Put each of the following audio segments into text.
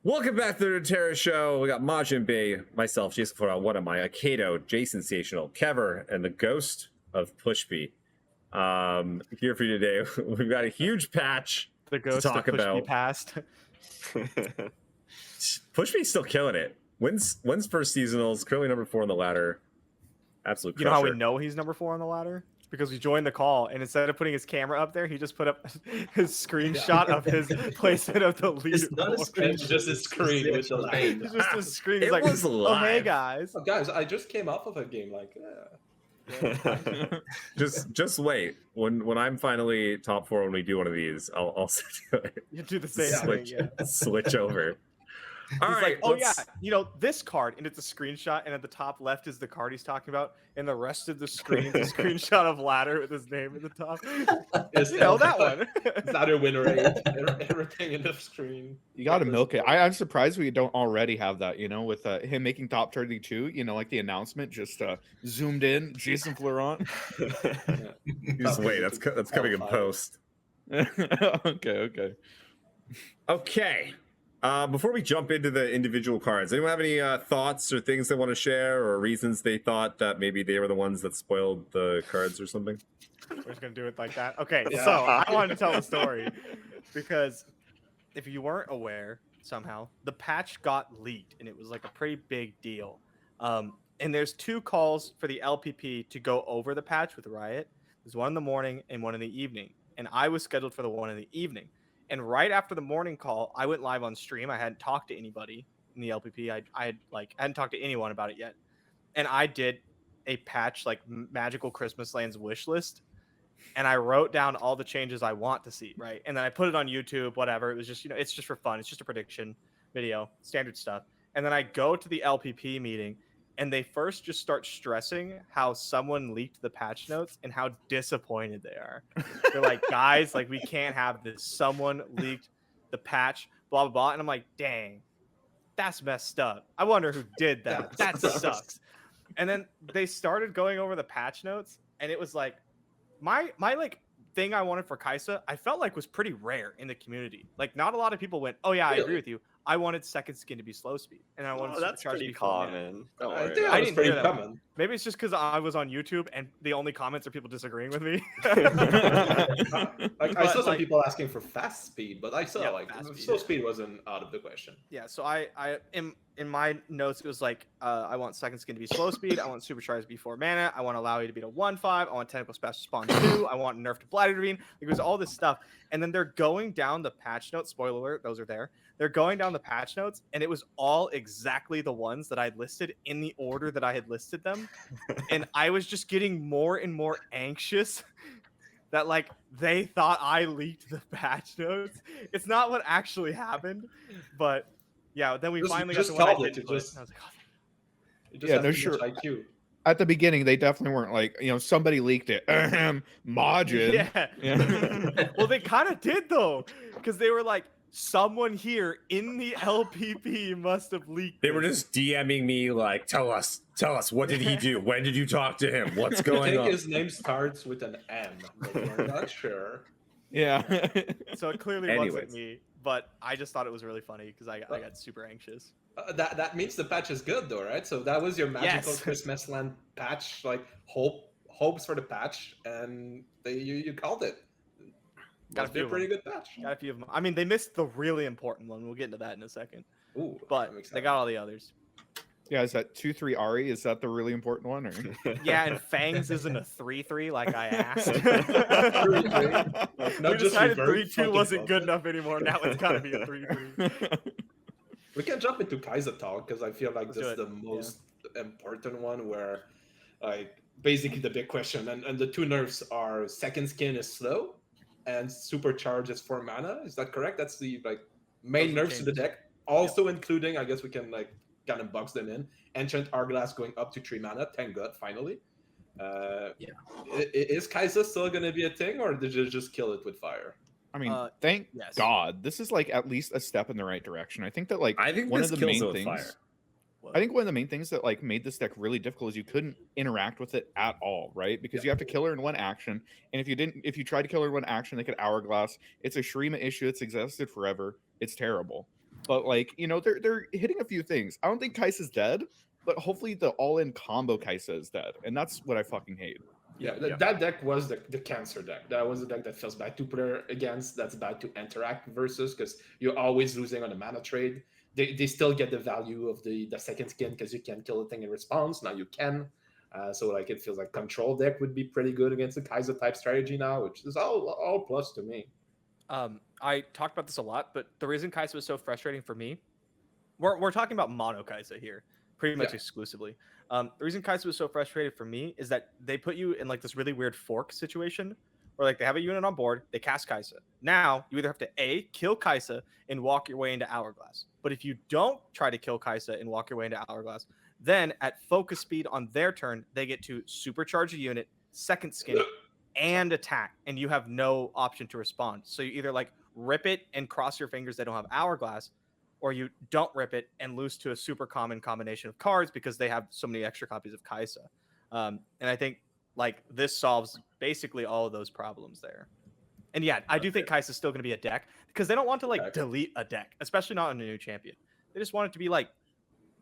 Welcome back to the Runeterra show. We got Majin Bay, myself, Jason Flora, what am I? Kato, Jay Sensational, Kever, and the ghost of Pushby. Here for you today. We've got a huge patch the ghost to talk of Pushby about. Past. Pushby's still killing it. Wins first seasonals, currently number 4 on the ladder. Absolute crusher. You know how we know he's number 4 on the ladder? Because we joined the call, and instead of putting his camera up there, he just put up his screenshot of his placement of the leaderboard. It's not a screen, it's just a screen with the line. It's just a screen. He's It like, was oh, hey, live. guys. Oh, guys, I just came off of a game. Like, yeah. just wait. When I'm finally top 4 when we do one of these, I'll You do the same switch thing, yeah. switch over. All He's right, like, oh yeah, you know, this card, and it's a screenshot, and at the top left is the card he's talking about, and the rest of the screen is a screenshot of ladder with his name at the top. It's You know that one. It's not a win rate. Everything in the screen. You got to milk it. I'm surprised we don't already have that, you know, with him making top 32, you know, like the announcement just zoomed in, Jason Florent. Just wait, that's coming in post. Okay. Before we jump into the individual cards, anyone have any thoughts or things they want to share, or reasons they thought that maybe they were the ones that spoiled the cards or something? We're just gonna do it like that. Okay, Yeah. so I wanted to tell the story because if you weren't aware, somehow the patch got leaked, and it was like a pretty big deal. And there's 2 calls for the LPP to go over the patch with Riot. There's one in the morning and one in the evening, and I was scheduled for the one in the evening. And right after the morning call, I went live on stream. I hadn't talked to anybody in the LPP. I hadn't talked to anyone about it yet. And I did a patch like Magical Christmas Lands wish list. And I wrote down all the changes I want to see, right? And then I put it on YouTube, whatever. It was just, you know, it's just for fun. It's just a prediction video, standard stuff. And then I go to the LPP meeting, and they first just start stressing how someone leaked the patch notes and how disappointed they are. They're like, guys, like, we can't have this. Someone leaked the patch, blah, blah, blah. And I'm like, dang, that's messed up. I wonder who did that. That sucks. And then they started going over the patch notes, and it was like, my like thing I wanted for Kaisa, I felt like was pretty rare in the community. Like, not a lot of people went, oh yeah, I agree with you. I wanted second skin to be slow speed, and I wanted that's supercharge to pretty be full mana. common. Don't I worry. think I that was didn't pretty hear that one. common. Maybe it's just because I was on YouTube and the only comments are people disagreeing with me. Like, I saw some like- people asking for fast speed, but I saw Yeah, like fast speed, slow yeah. speed wasn't out of the question. Yeah, so I in my notes it was like I want second skin to be slow speed, I want supercharge to be 4 mana, I want Illaoi to be to 1/5, I want tentacle splash to spawn 2, I want Nerf to Blighted Ravine. Like, it was all this stuff, and then they're going down the patch notes. Spoiler alert, those are there. They're going down the patch notes, and it was all exactly the ones that I listed in the order that I had listed them, and I was just getting more and more anxious. That like they thought I leaked the patch notes. It's not what actually happened, but yeah. Then we Just- finally just got to what I called it, did. it put. just- I was like, oh, You just Yeah, have no, too much sure. IQ. At the beginning, they definitely weren't like, you know, somebody leaked it. Majin. yeah. Well, they kind of did though, because they were like, someone here in the LPP must have leaked. They were this. just DMing me like, tell us, what did he do? When did you talk to him? What's I going think on? his name starts with an M, but we're not sure. Yeah. So it clearly Anyways. wasn't me, but I just thought it was really funny because I got super anxious. That means the patch is good though, right? So that was your magical Yes. Christmas land patch, like hopes for the patch, and you called it. Got a Must be few a of pretty them. good patch. Got a few of them. I mean, they missed the really important one. We'll get into that in a second. Ooh, But I'm they excited. got all the others. Yeah, is that 2/3 Ari? Is that the really important one? Or? Yeah, and Fangs isn't a 3/3 like I asked. 3/3. Not We just decided revert 3/2 fucking wasn't good bullshit. enough anymore. Now it's gotta be a 3/3. We can jump into Kaiser talk because I feel like Let's this do is it. the most important one where, like, basically the big question, and the 2 nerfs are second skin is slow, and supercharge is 4 mana. Is that correct? That's the like main Those are nerfs to the changes. deck. Also including, I guess we can like kind of box them in. Enchant Hourglass going up to 3 mana. Thank God, finally. Yeah. Is Kaiser still gonna be a thing, or did you just kill it with fire? I mean, Yes. thank God. This is like at least a step in the right direction. I think that like I think one this of the kills main it with things. fire. I think one of the main things that like made this deck really difficult is you couldn't interact with it at all, right? Because you have to kill her in one action, and if you tried to kill her in one action, they could hourglass. It's a Shurima issue. It's existed forever. It's terrible. But like, you know, they're hitting a few things. I don't think Kai'Sa's dead, but hopefully the all-in combo Kai'Sa is dead, and that's what I fucking hate. Yeah, that deck was the cancer deck. That was the deck that feels bad to play against. That's bad to interact versus because you're always losing on the mana trade. They still get the value of the second skin because you can kill the thing in response. Now you can. So like it feels like control deck would be pretty good against the Kai'Sa type strategy now, which is all plus to me. I talked about this a lot, but the reason Kai'Sa was so frustrating for me, we're talking about mono Kai'Sa here, pretty much exclusively. The reason Kai'Sa was so frustrated for me is that they put you in like this really weird fork situation where like they have a unit on board, they cast Kai'Sa. Now you either have to A, kill Kai'Sa and walk your way into Hourglass. But if you don't try to kill Kai'Sa and walk your way into Hourglass, then at focus speed on their turn, they get to supercharge a unit, second skin, and attack, and you have no option to respond. So you either like rip it and cross your fingers they don't have Hourglass, or you don't rip it and lose to a super common combination of cards because they have so many extra copies of Kai'Sa. And I think like this solves basically all of those problems there. And yeah, I do think Kai'Sa is still going to be a deck because they don't want to like delete a deck, especially not on a new champion. They just want it to be like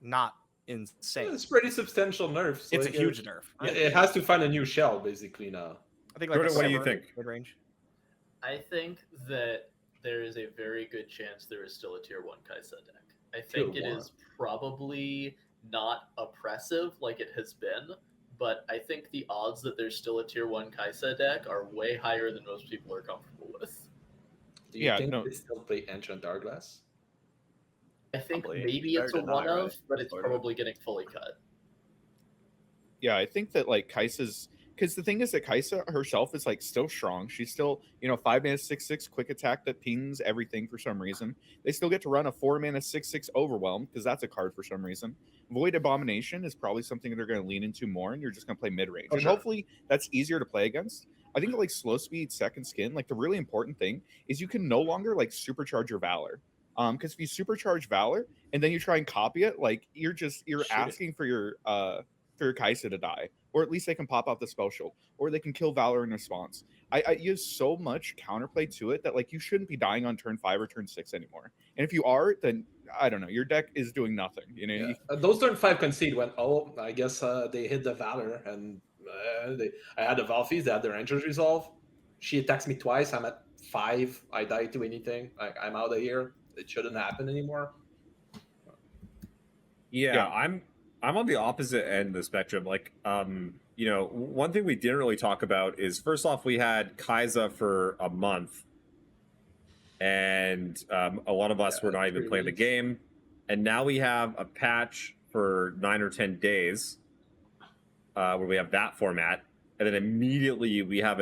not insane. It's pretty substantial nerfs. It's like, a huge nerf. It has to find a new shell basically now. I think like Jordan, what do you think? Mid-range. I think that there is a very good chance there is still a tier 1 Kai'Sa deck. I think it is probably not oppressive like it has been, but I think the odds that there's still a tier 1 Kai'Sa deck are way higher than most people are comfortable with. Do you think they still play Ancient Hourglass? I think Probably. maybe it's a Better than one not, of, right? but it's probably getting fully cut. Yeah, I think that like Kai'Sa's, because the thing is that Kai'Sa herself is like still strong. She's still, you know, 5 mana 6/6 quick attack that pings everything for some reason. They still get to run a 4 mana 6/6 Overwhelm because that's a card for some reason. Void Abomination is probably something they're going to lean into more, and you're just going to play mid range. Oh, and sure. hopefully that's easier to play against. I think like slow speed second skin, like the really important thing is you can no longer like supercharge your Valor. Because if you supercharge Valor and then you try and copy it, like you're asking for your Kai'Sa to die, or at least they can pop out the spell shield, or they can kill Valor in response. I use so much counterplay to it that like you shouldn't be dying on turn 5 or turn 6 anymore. And if you are, then I don't know, your deck is doing nothing. You know, Yeah. Those turn 5 concede when I guess they hit the Valor and I had the Valfies, they had the Ranger's Resolve. She attacks me twice. I'm at 5. I die to anything. Like I'm out of here. It shouldn't happen anymore. Yeah, I'm on the opposite end of the spectrum. Like, you know, one thing we didn't really talk about is first off, we had Kai'Sa for a month, and a lot of us were not even playing the game, and now we have a patch for 9 or 10 days, where we have that format, and then immediately we have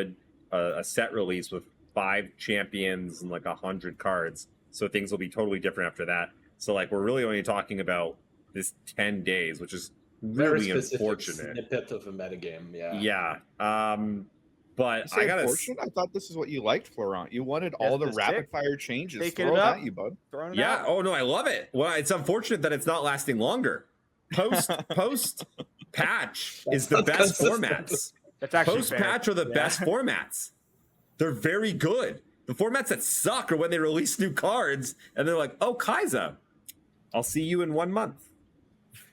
a set release with 5 champions and like 100 cards. So things will be totally different after that. So like we're really only talking about this 10 days, which is really unfortunate. Snippet of a metagame, yeah. Yeah. But I gotta. I thought this is what you liked, Florent. You wanted all the rapid fire changes. Taking Throw it it up. at you, bud. Yeah. Oh no, I love it. Well, it's unfortunate that it's not lasting longer. Post patch is the best formats. That's actually Post patch are the best formats. They're very good. The formats that suck are when they release new cards and they're like, "Oh, Kai'Sa, I'll see you in 1 month."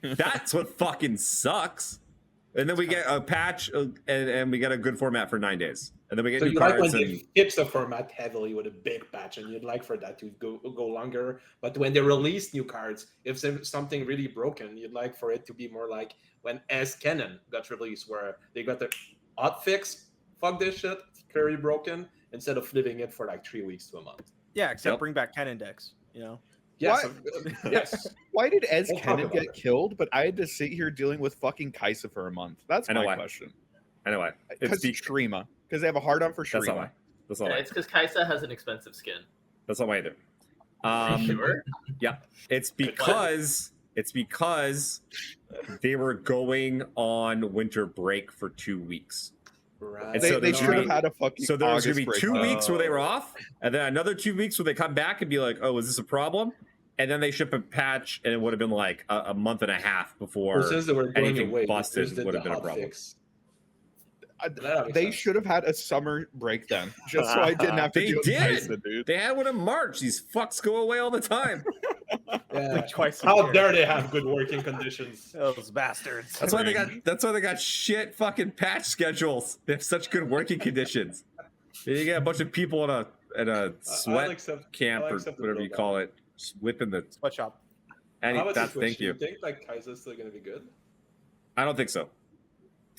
That's what fucking sucks. And then we get a patch and we get a good format for 9 days. And then we get So new you like cards. when they fix the format heavily with a big patch, and you'd like for that to go longer. But when they release new cards, if there's something really broken, you'd like for it to be more like when Kennen got released, where they got the hot fix, fuck this shit, it's clearly broken, instead of living it for like 3 weeks to a month. Yeah, except bring back Kennen decks, you know? Yes, What? yes. Why did Ez We'll talk Kennen about get it. killed, but I had to sit here dealing with fucking Kai'Sa for a month? That's I know my why. question. I know why. Because Shrima. Because they have a hard on for That's not Shrima. why. That's not Yeah, why. it's because Kai'Sa has an expensive skin. That's not why either. Are you sure? Yeah, it's because they were going on winter break for 2 weeks. Right. And They, so they there's should gonna have be- had a fucking So there's going to be August 2 break. weeks where they were off, and then another 2 weeks where they come back and be like, "Oh, is this a problem?" And then they ship a patch, and it would have been like a month and a half before Well, since they were going anything away, busted just did would have the been a hot problem. fix. That makes They sense. should have had a summer break then, just so I didn't have to They deal with did. Kai'Sa, dude. They had one in March. These fucks go away all the time. Yeah. Like twice a How year. dare they have good working conditions? Those bastards. That's why they got. That's why they got shit fucking patch schedules. They have such good working conditions. You get a bunch of people in a sweat camp or whatever you call it, just whipping the. Sweatshop. How about That's this, Twitch? thank Do you. you think like Kaiser's still gonna be good? I don't think so.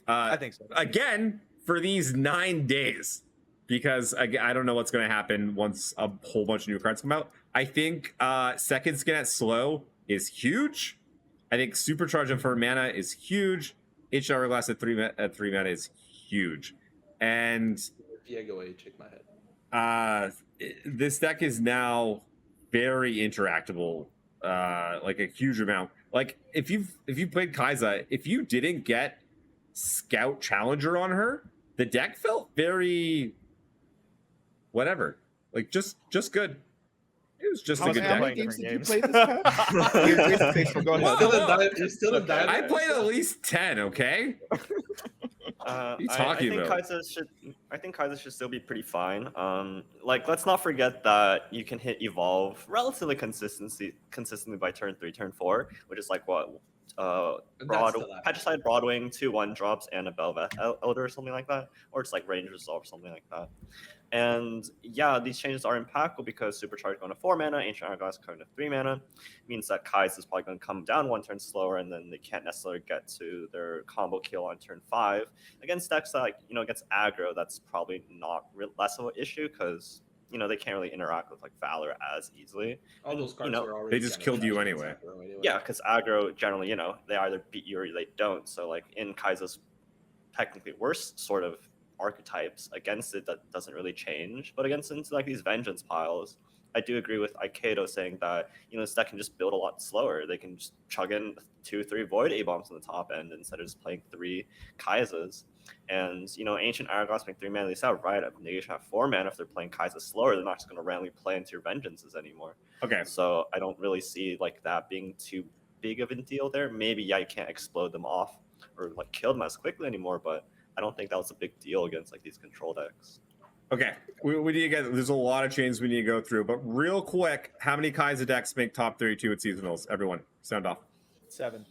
I think so. Again, for these 9 days, because I don't know what's going to happen once a whole bunch of new cards come out. I think second skin at slow is huge. I think supercharge for mana is huge. Ancient Hourglass at 3 mana is huge. And Diego, you shake my head. this deck is now very interactable, like a huge amount. Like if you played Kai'Sa, if you didn't get Scout Challenger on her, the deck felt very whatever, like just good. It was just a good How deck. many games did you Games. play this patch? You're Jason, go ahead. You're still a diamond. I played at least 10. Okay, you talking about? I think Kai'Sa should still be pretty fine. Like let's not forget that you can hit evolve relatively consistently by turn 3, turn 4, which is like what Petricide, Broadwing, 2/1 drops, and a Belveth Elder or something like that, or it's like Range Resolve or something like that. And yeah, these changes are impactful because Supercharge going to 4 mana, Ancient Hourglass going to 3 mana, means that Kai'Sa is probably going to come down 1 turn slower, and then they can't necessarily get to their combo kill on turn 5 against decks that, like, against aggro. That's probably not less of an issue because they can't really interact with like Valor as easily. All those cards are already. They just killed you anyway. Yeah, because aggro generally, they either beat you or they don't. So like in Kai'Sa's technically worst sort of archetypes, against it that doesn't really change. But against into like these vengeance piles, I do agree with Aikido saying that this deck can just build a lot slower. They can just chug in 2-3 Void A-bombs on the top end instead of just playing 3 Kaisas. And Ancient Hourglass make 3 mana, they have right up negation at 4 mana. If they're playing Kaisa slower, they're not just going to randomly play into your vengeances anymore. Okay, So I don't really see like that being too big of a deal there. Maybe you can't explode them off or like kill them as quickly anymore, but I don't think that was a big deal against like these control decks. okay. We need to get. There's a lot of chains we need to go through, but real quick, how many Kai'Sa decks make top 32 at seasonals? Everyone, sound off. 7.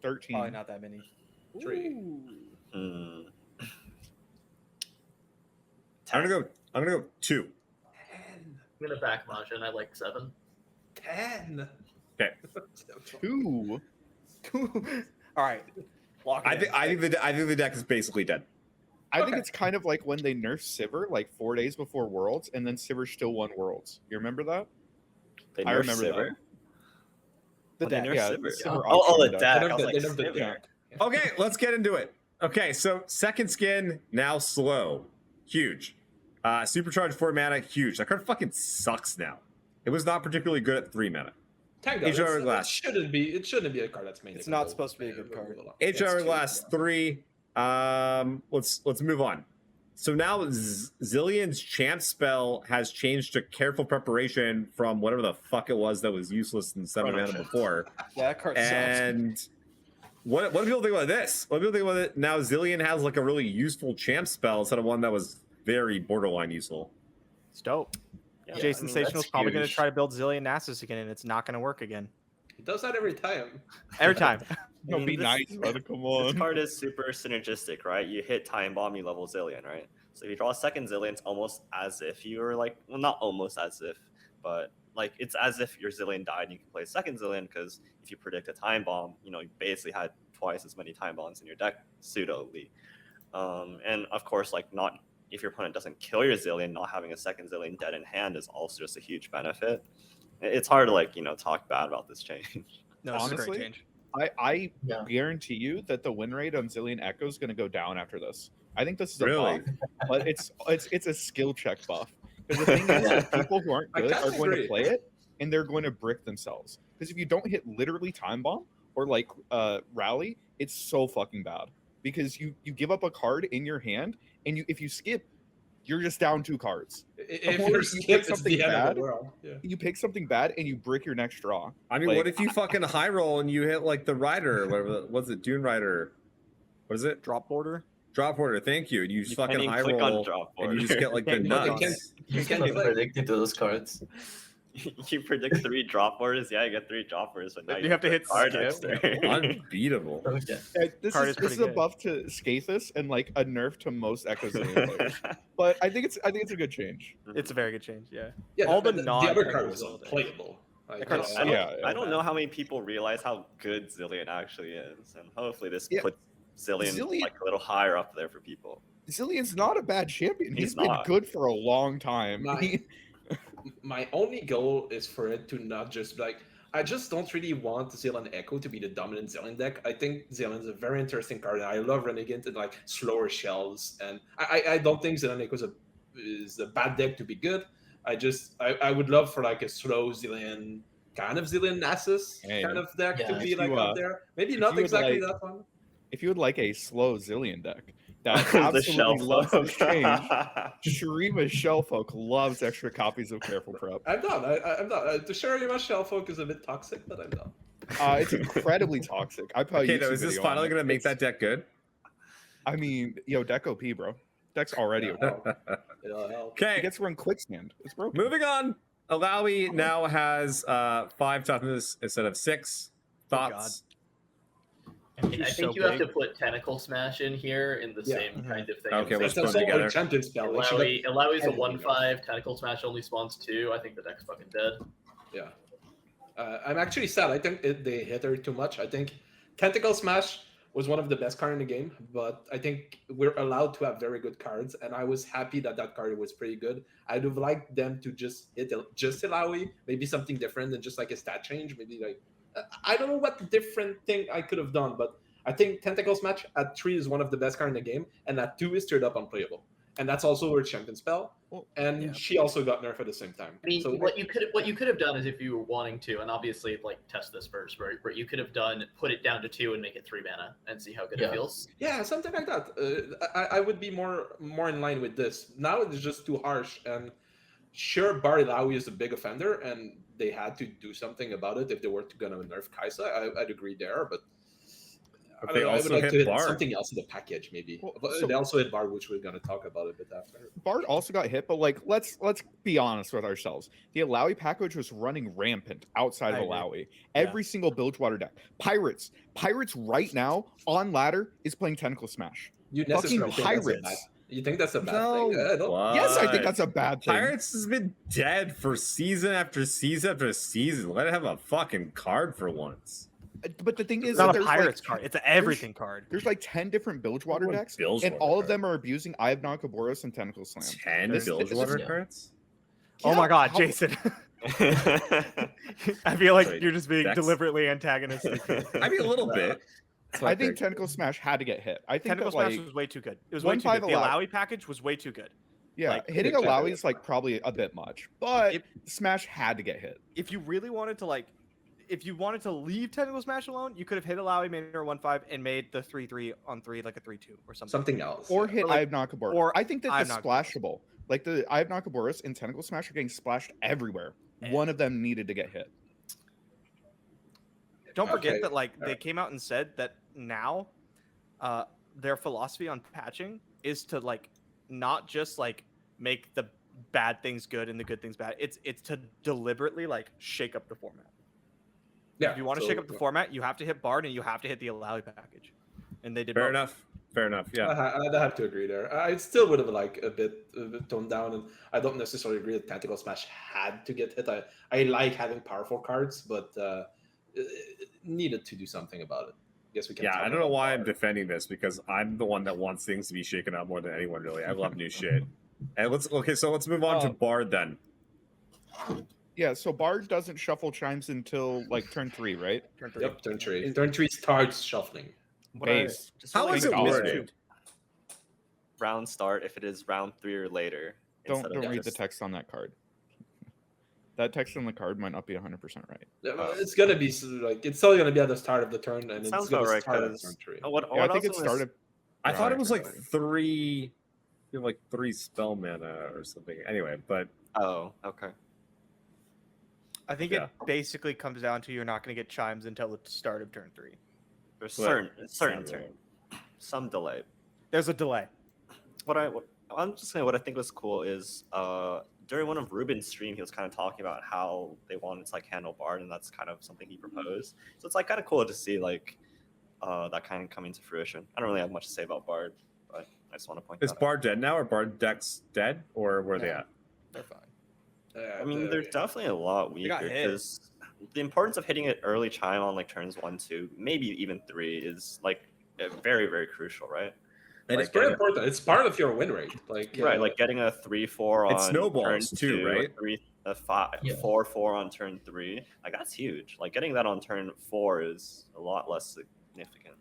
13. Probably not that many. 3. Hmm. I'm gonna go 2. 10. I'm gonna back Majin. I like 7. 10. Okay. 2. All right. Lock it I in. think the deck is basically dead. I think it's kind of like when they nerfed Sivir like 4 days before Worlds, and then Sivir still won Worlds. You remember that? They I nerfed remember Sivir? that. The Oh, they deck. nerfed Yeah, Sivir. the Sivir Oh, option the deck. deck. They I was like, nerfed the Sivir. deck. Okay, let's get into it. Okay, so second skin now slow, huge. Supercharged 4 mana, huge. That card fucking sucks now. It was not particularly good at 3 mana. Tango, Age it Hourglass. shouldn't be a card that's mainly. It's not supposed to be a good card. Age Hourglass 3. Let's move on. So now Zilean's Chant spell has changed to Careful Preparation from whatever the fuck it was that was useless in 7 mana before. Yeah, that card sucks. And what do people think about this? What do people think about it? Now Zilean has like a really useful champ spell instead of one that was very borderline useful. It's dope. Yeah, Jason I mean, Sensational's that's probably going to huge. try to build Zilean Nasus again, and it's not going to work again. He does that every time. Every time. No, be This- nice, brother. Come This on. card is super synergistic, right? You hit Time Bomb, you level Zilean, right? So if you draw a second Zilean, it's almost as if you were like, well, not almost as if, but like it's as if your Zilean died and you can play a second Zilean because if you predict a Time Bomb, you basically had twice as many Time Bombs in your deck, pseudo-ly. And of course, like not if your opponent doesn't kill your Zilean, not having a second Zilean dead in hand is also just a huge benefit. It's hard to talk bad about this change. No, it's a Honestly, great change. I Yeah. guarantee you that the win rate on Zilean Echo is going to go down after this. I think this is a Really? buff, but it's a skill check buff. Because the thing is, that people who aren't I good kinda are going to agree. play it, and they're going to brick themselves. Because if you don't hit literally Time Bomb or like Rally, it's so fucking bad. Because you give up a card in your hand, and if you skip, you're just down 2 cards. If Or you're you skip, pick it's something the end of bad. the world. Yeah. You pick something bad, and you brick your next draw. I mean, Like- what if you fucking high roll and you hit like the Rider or whatever? Was it Dune Rider? What is it? Drop border. Drop order. Thank you. And you You fucking can't even high click on roll drop and you order. just get like the Can't click on nuts. You You can can't click. predict into those cards. You predict 3 drop orders, yeah, you get 3 drop orders, but now You have to hit card skip. next turn. Unbeatable. Okay. This Card is is this is pretty a good. buff to Skathis and like a nerf to most Echo Zilean players. But I think it's a good change. It's a very good change. Yeah. Yeah, All the other non-technical card was abilities. unplayable. Like, That card uh, is I don't, Yeah, I don't know how many people realize how good Zilean actually is, and hopefully this Yeah. puts Zilean Zilean- like a little higher up there for people. Zilean's not a bad champion. He's He's been not. good for a long time. My only goal is for it to not just like. I just don't really want Zilean Echo to be the dominant Zilean deck. I think Zilean's a very interesting card, and I love running into like slower shells. And I don't think Zilean Echo is a bad deck to be good. I would love for like a slow Zilean kind of Zilean Nasus Hey, kind of deck to yeah, be if like you, up there. Maybe if not you would exactly like- that one. If you would like a slow Zilean deck that The absolutely shelf loves folk. this change, Shurima's Shellfolk loves extra copies of Careful Prep. I'm not. I'm not. The Shurima's Shell Folk is a bit toxic, but I'm not. It's incredibly toxic. I probably Okay, is this finally gonna make that deck good? I mean, yo, deck OP, bro. Deck's already Yeah. OP. It'll help. It Okay, gets run quicksand. It's broken. moving on. Illaoi now has 5 toughness instead of 6. Thoughts? I mean, I He's think so you have big. to put Tentacle Smash in here in the Yeah. same Mhm. kind of thing. Okay, as let's That's put it also together. a champion spell. Like, she got- Illaoi's a everything 1/5. Tentacle Smash only spawns 2. I think the deck's fucking dead. Yeah. I'm actually sad. I think they hit her too much. I think Tentacle Smash was one of the best cards in the game, but I think we're allowed to have very good cards, and I was happy that that card was pretty good. I'd have liked them to just hit just Illaoi, maybe something different than just like a stat change. Maybe like I don't know what different thing I could have done, but I think Tentacle Smash at 3 is one of the best cards in the game, and at 2 is straight up unplayable. And that's also her champion spell. Well, And yeah. she also got nerfed at the same time. I mean, So what you could have done is if you were wanting to, and obviously like test this first, right? Where you could have done put it down to 2 and make it 3 mana and see how good Yeah. it feels. yeah, something like that. I would be more in line with this. Now it's just too harsh. And sure, Bard Illaoi is a big offender, and they had to do something about it if they were going to nerf Kaisa. I'd agree there, but But I they don't know, I would also like hit to hit Bard. something else in the package, maybe. Well, But so- they also hit Bard, which we're going to talk about a bit after. Bard also got hit, but like let's be honest with ourselves. The Illaoi package was running rampant outside I of agree. Illaoi. Every single Bilgewater deck. Pirates right now on ladder is playing Tentacle Smash. You Fucking necessarily think that's a Pirates. bad, you think that's a bad No. thing? I don't. Yes, I What? think that's a bad thing. Pirates has been dead for season after season after season. Let it have a fucking card for once. But the thing is, It's not that a there's Pirates like, card. It's an everything card. There's like 10 different Bilgewater decks, and all of them are abusing Eye of Nakaboros and Tentacle Slam. 10 This- Bilgewater yeah. cards? Oh my God, how- Jason! I feel like Wait, you're just being that's- deliberately antagonistic. I mean, a little bit. I think Tentacle Smash had to get hit. I think Tentacle that Smash like, was way too good. It was way too 1/5 good. The allow- Illaoi package was way too good. yeah, like, hitting exactly. Illaoi is like probably a bit much, but If- Smash had to get hit. If you really wanted to like, if you wanted to leave Tentacle Smash alone, you could have hit Illaoi, made her 1/5, and made the 3/3 on 3 like a 3/2 or something. Something else. Or yeah. hit Or, like- Eye of Nakaboros. or I think that Eye of the Nakaboros. splashable, like the Eye of Nakaboros and Tentacle Smash are getting splashed everywhere. One of them needed to get hit. Don't forget Okay, that like they alright. came out and said that now, their philosophy on patching is to like not just like make the bad things good and the good things bad. It's to deliberately like shake up the format. Yeah, If you want to so- shake up the format, you have to hit Bard and you have to hit the Illaoi package, and they did Fair both. enough. Fair enough. Yeah. I'd have to agree there. I still would have like a bit toned down, and I don't necessarily agree that Tentacle Smash had to get hit. I like having powerful cards, but it needed to do something about it. Guess we can. Yeah, talk I don't know about why I'm Bard. defending this because I'm the one that wants things to be shaken up more than anyone really. I love new shit. And let's move on to Bard then. Yeah, so Bard doesn't shuffle chimes until like turn 3, right? Turn 3. Yep, turn 3. Turn 3 starts shuffling. Base. Just How like is it $20. worded? round start if it is round 3 or later. instead Don't of read the just- text on that card. That text on the card might not be 100% right. Yeah, well, it's gonna be like it's still gonna be at the start of the turn, and it's Sounds gonna about right, start at 'cause- turn 3. Oh, what, Yeah, I what think it else was- started. I thought it Right, was like right. 3 spell mana or something. Anyway, but Oh, okay. I think Yeah. it basically comes down to you're not going to get chimes until the start of turn 3. There's Well, certain sounds some delay. There's a delay. I'm just saying what I think was cool is during one of Ruben's stream, he was kind of talking about how they wanted to like handle Bard, and that's kind of something he proposed. So it's like kind of cool to see like that kind of coming to fruition. I don't really have much to say about Bard, but I just want to point Is that out. Bard dead now, or Bard decks dead, or where are they at? They're fine. I mean, they're definitely a lot got weaker hit. because the importance of hitting it early chime on like turns 1, 2, maybe even 3 is like very, very crucial, right? And It's very important. It's part of your win rate. Like Right, like getting a 3-4 on It snowballs turn too, 2, right? a 4-4 on turn 3. Like that's huge. Like getting that on turn 4 is a lot less significant.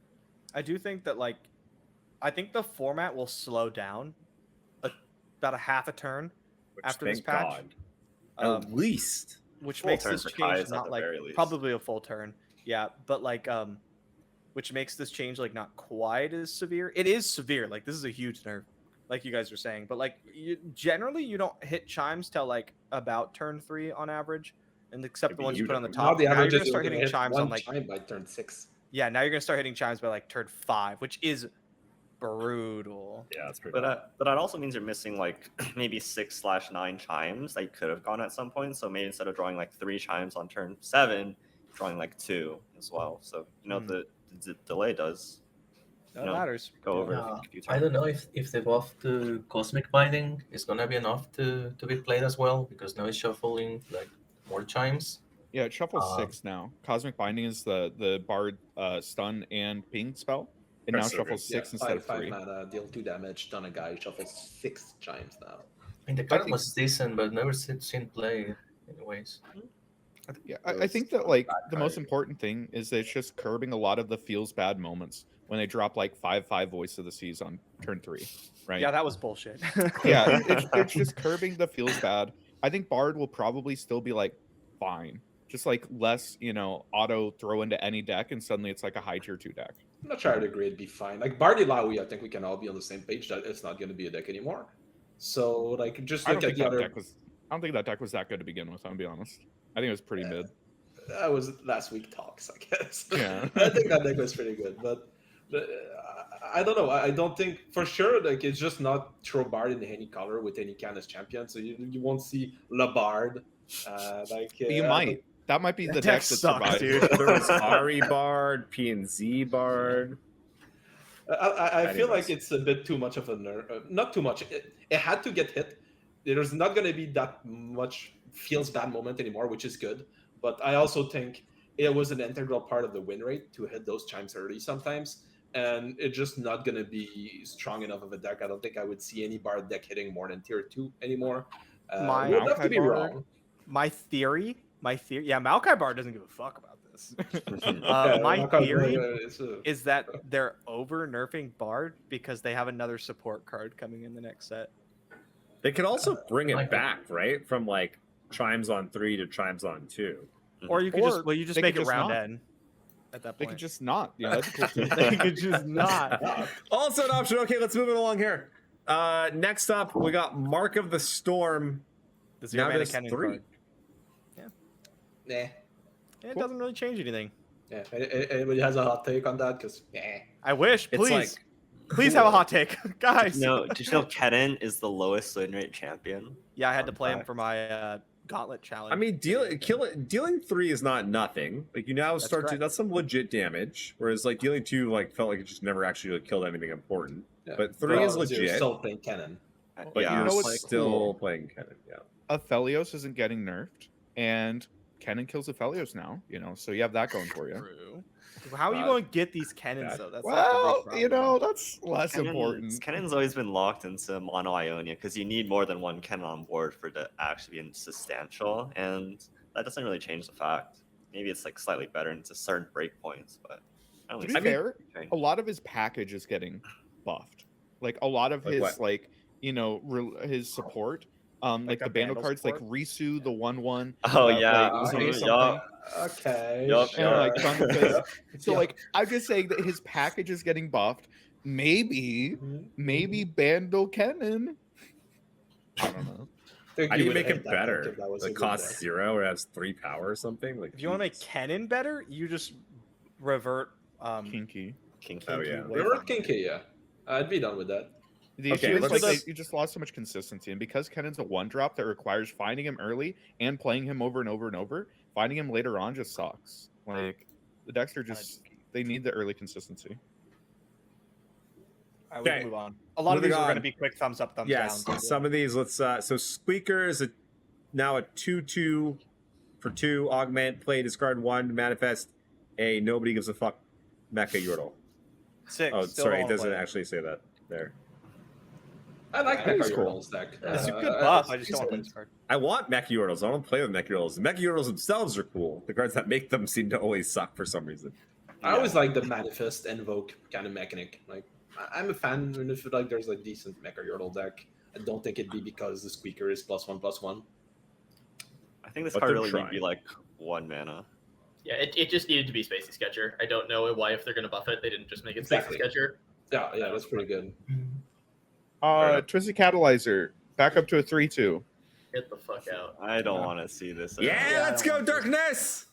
I do think that I think the format will slow down about a half a turn Which, after this thank patch, God. At least. which Full makes turn this for change Kai's at not the like very least. probably a full turn. Yeah, but which makes this change like not quite as severe. It is severe. Like this is a huge nerf, like you guys were saying. But like generally, you don't hit chimes till like about turn 3 on average, and except the Maybe ones you you put on the don't. top. the Now you're average gonna is start you're gonna hitting hit chimes one on like chime by turn 6. yeah. Now you're gonna start hitting chimes by like turn 5, which is brutal. Yeah, that's pretty But bad. but that also means you're missing like maybe 6/9 chimes that you could have gone at some point. So maybe instead of drawing like 3 chimes on turn 7, drawing like 2 as well. So you know the delay does That No. matters. go over Yeah, a few I turns. don't know if the buff to Cosmic Binding is gonna be enough to be played as well, because now it's shuffling like more chimes. Yeah, it shuffles Um, 6 now. Cosmic Binding is the Bard stun and ping spell. It now That's so shuffles Yeah, 6 instead of 5 3. mana, deal 2 damage, stun a guy, shuffles 6 chimes now. I mean, the card think- was decent, but never seen play anyways. Yeah, I think that like the most card. important thing is that it's just curbing a lot of the feels bad moments when they drop like 5/5 Voice of the Seas on turn 3, right? Yeah, that was bullshit. Yeah, it's just curbing the feels bad. I think Bard will probably still be like fine, just like less, auto throw into any deck, and suddenly it's like a high tier 2 deck. I'm not sure I'd agree it'd be fine. Like Bard Illaoi, I think we can all be on the same page that it's not going to be a deck anymore. So like just I look don't at think the that other. deck was. I don't think that deck was that good to begin with. I'm gonna be honest. I think it was pretty mid. That was last week talks, I guess. Yeah. I think that deck was pretty good, but I don't know. I don't think for sure. Like it's just not throw Bard in any color with any Canis champion, so you won't see La Bard. You might. That might be the That deck deck that sucks, survives. dude. There was Ari Bard, PNZ Bard. I feel like Anyways. it's a bit too much of a nerf. Not too much. It had to get hit. There's not going to be that much feels bad moment anymore, which is good. But I also think it was an integral part of the win rate to hit those chimes early sometimes. And it's just not going to be strong enough of a deck. I don't think I would see any Bard deck hitting more than tier 2 anymore. My- Would have to be Bard- wrong. my theory, yeah, Maokai Bard doesn't give a fuck about this. Yeah, My not gonna- theory it's a- is that they're over nerfing Bard because they have another support card coming in the next set. They could also bring it like it. back, right? From like chimes on 3 to chimes on 2. Or you could Or just they make could it just round not. N at that They point. could just not. Yeah, that'd be cool too. They could just not. Also an option. Okay, let's move it along here. Next up, we got Mark of the Storm. The zero Now mana there's cannon 3. card. Nah. It doesn't really change anything. Yeah. Anybody has a hot take on that? Because I wish, It's please, like- please have a hot take, guys. No, did you know Kennen is the lowest win rate champion? Yeah, I had to Fun play him fact. for my gauntlet challenge. I mean, dealing 3 is not nothing. Like you now That's start to correct. that's some legit damage. Whereas like dealing 2 like felt like it just never actually like, killed anything important. But 3 is You're legit. still playing Kennen. But yeah, you're know what's still cool? playing Kennen. Yeah. Aphelios isn't getting nerfed, and Kennen kills Aphelios now. So you have that going for you. True. How are you Uh, going to get these cannons that- though? That's like the big Well, problem. that's less important. Kennen's always been locked into mono Ionia because you need more than one Kennen on board for it to actually be substantial, and that doesn't really change the fact. Maybe it's like slightly better into certain breakpoints, but I don't To think be it's fair, okay. a lot of his package is getting buffed. Like a lot of Like his what? his support. Like the the Bandle Bandle cards, like support? Rissu, the 1/1. Oh yeah, like, something, something. yup. Okay. Yup, sure. And like Thunderfist. So Yeah. like I'm just saying that his package is getting buffed. Maybe Mhm. Bandle Kennen. I don't know. Think How do you would make hate it that deck better? if that was a It good costs deck. 0 or it has 3 power or something. Like If you want to make Jesus. cannon better, you just revert. Kinky. Kinky. Oh, yeah. way Revert from- Kinky, yeah. I'd be done with that. The Okay, issue is let's- like you just lost so much consistency, and because Kennen's a one drop that requires finding him early and playing him over and over and over, finding him later on just sucks. Like the decks are just they need the early consistency. All right, we Okay. can move on. A lot of Moving these are going to on. be quick thumbs up, thumbs Yes, down. some of these. Let's. So Squeaker is now a 2/2 for 2 augment. Play, discard 1, manifest a nobody gives a fuck Mecha Yordle. 6. Oh, still sorry, it don't doesn't play actually say that there. I like That Mecha is cool. Yordle's deck. It's a good Uh, buff. I just it's don't want to play this card. I want Mecha Yordles. I don't play with Mecha Yordles. The Mecha Yordles themselves are cool. The cards that make them seem to always suck for some reason. I always like the manifest invoke kind of mechanic. Like I'm a fan, and if like there's a decent Mecha Yordle deck, I don't think it'd be because the Squeaker is +1/+1. I think this But card they're really need to trying. be like 1 mana. Yeah, it just needed to be Spacey Sketcher. I don't know why, if they're going to buff it, they didn't just make it Exactly. Spacey Sketcher. Yeah, that's pretty good. Twisted Catalyzer back up to a 3/2. Get the fuck out. I don't want to see this. at Yeah, all. let's go, Darkness!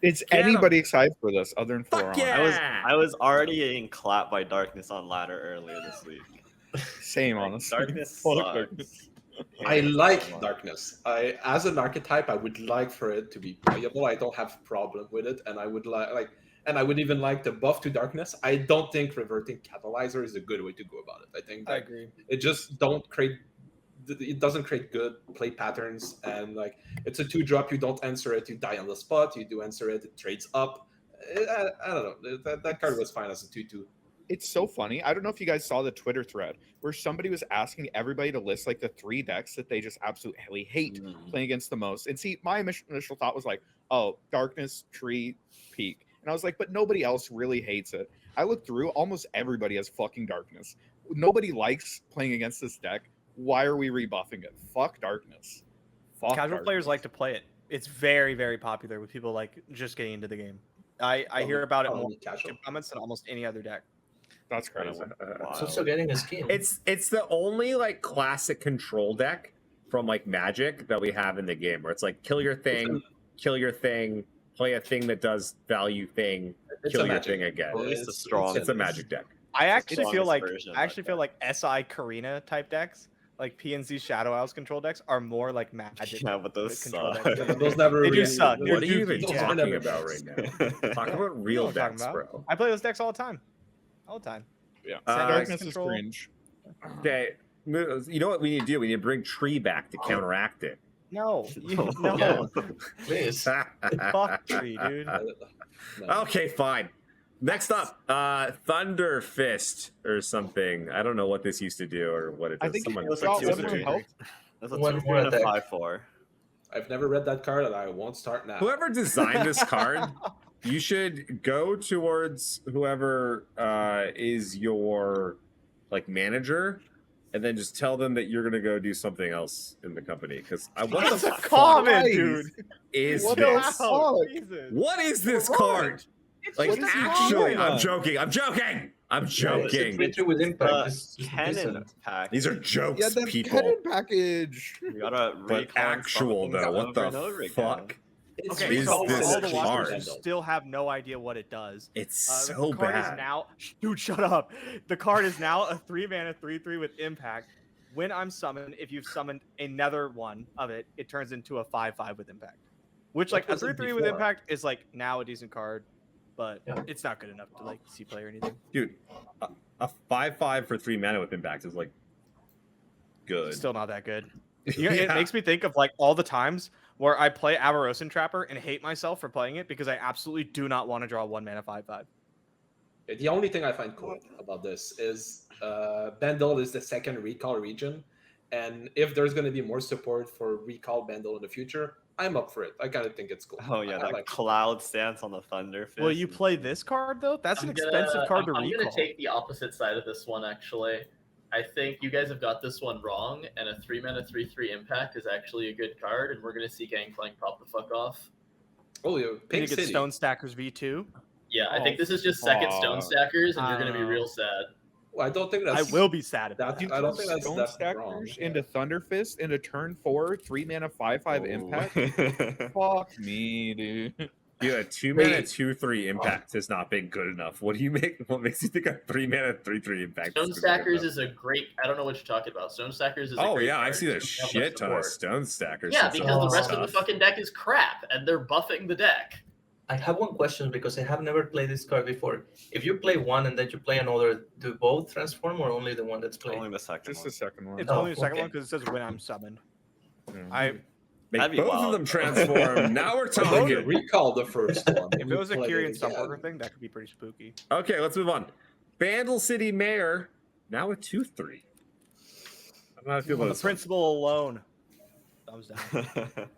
Is Get 'em. anybody excited for this other than Fuck Forearm? yeah! I was already getting clapped by Darkness on ladder earlier this week. Same, Like, honestly. Darkness Fuck sucks. Darkness. I Hate it like so much. darkness. As an archetype, I would like for it to be playable. I don't have a problem with it, and I would and I would even like the buff to darkness. I don't think reverting Catalyzer is a good way to go about it. I think I that agree. it just it doesn't create good play patterns, and like it's a 2-drop. You don't answer it, you die on the spot. You do answer it, it trades up. I don't know. That card was fine as a 2/2. It's so funny. I don't know if you guys saw the Twitter thread where somebody was asking everybody to list like the 3 decks that they just absolutely hate playing against the most. And see, my initial thought was like, oh, Darkness, Tree, Peak. And I was like, but nobody else really hates it. I looked through, almost everybody has fucking Darkness. Nobody likes playing against this deck. Why are we rebuffing it? Fuck Darkness. Fuck Casual Darkness. players like to play it. It's very, very popular with people like just getting into the game. I hear about it more Casual. in comments than almost any other deck. That's crazy. It's also getting a skin. It's the only like classic control deck from like Magic that we have in the game where it's like kill your thing, play a thing that does value thing, It's kill a your Magic. thing again. At least It's- a strong. It's a Magic deck. I actually strongest feel like version of that SI Karina type decks, like PNC Shadow Isles control decks, are more like Magic. Yeah, but those control suck. decks. Yeah, but those never They do really- suck. those- They're What are you even those are talking never about nice. right now? Talk about real know what I'm talking decks, about. bro. I play those decks all the time. All the time. Yeah. Uh, Darkness control. is cringe. Okay, you know what we need to do? We need to bring Tree back to counteract it. No, Yeah. no, Please. fuck Tree, dude. No. Okay, fine. Next up, Thunder Fist or something. I don't know what this used to do or what it I does. think Someone it was Scott, like what two would or help? That's a One 2/3 more and a attack. 5/4. I've never read that card, and I won't start now. Whoever designed this card, you should go towards whoever is your like manager, and then just tell them that you're gonna go do something else in the company. Because what That's the a fuck comment, dude. is What this? the fuck? Jesus. What is this Wrong. card? Like What is he actually, doing? I'm joking. I'm joking. I'm joking. Creature with impact. Is Kennen decent. pack. These are jokes, Yeah, the people. Kennen package. You gotta But recon actual something though, what over and over the again. fuck? It's Okay, Is so this all the watchers hard? still have no idea what it does. It's The so card bad. is now, dude, shut up. The card is now a 3-mana 3/3 with impact. When I'm summoned, if you've summoned another one of it, it turns into a 5/5 with impact. Which, like, a was it 3/3 with before? impact is like now a decent card, but Yeah. it's not good enough to like see play or anything. Dude, a 5/5 for 3 mana with impact is like good. Still not that good. You know, It Yeah. makes me think of like all the times where I play Avarosan Trapper and hate myself for playing it because I absolutely do not want to draw 1-mana 5/5. The only thing I find cool about this is Bandle is the second recall region, and if there's going to be more support for recall Bandle in the future, I'm up for it. I kind of think it's cool. Oh yeah, I that like it. cloud stance on the Thunder Fist. Will you play this card though? That's an I'm gonna- expensive card to I'm recall. gonna take the opposite side of this one, actually. I think you guys have got this one wrong, and a 3-mana 3/3 impact is actually a good card, and we're gonna see Gangplank pop the fuck off. Oh yeah, You Pink get City. Stone Stackers V2. Yeah, I Oh, think this is just second Stone fuck. Stackers, and you're gonna be Uh, real sad. Well, I don't think I that's. will be sad about That- that. I don't think that's Stone that Stackers wrong. into Thunder Fist into turn 4, 3 mana 5/5 Oh. impact. Fuck me, dude. Dude, a 2-mana 2/3 impact has not been good enough. What do you make? What makes you think a 3-mana 3/3 impact? Stone Stackers is a great. I don't know what you're talking about. Stone Stackers is. Oh a great yeah, I card. see a Just have shit much ton of support. Stone Stackers. Yeah, since because the rest of the stuff. fucking deck is crap, and they're buffing the deck. I have one question because I have never played this card before. If you play one and then you play another, do both transform or only the one that's played? Only the second Just one. the second one. It's Oh, only the second okay. one because it says when I'm summoned. Mhm. I Make That'd be both of wild. them transform. Now we're But then you talking. recall the first one. if it was a replay Kyrian again. Sunburger thing, that could be pretty spooky. Okay, let's move on. Bandle City Mayor, now a 2/3. I don't know how I feel On about the this one. principle alone, thumbs down.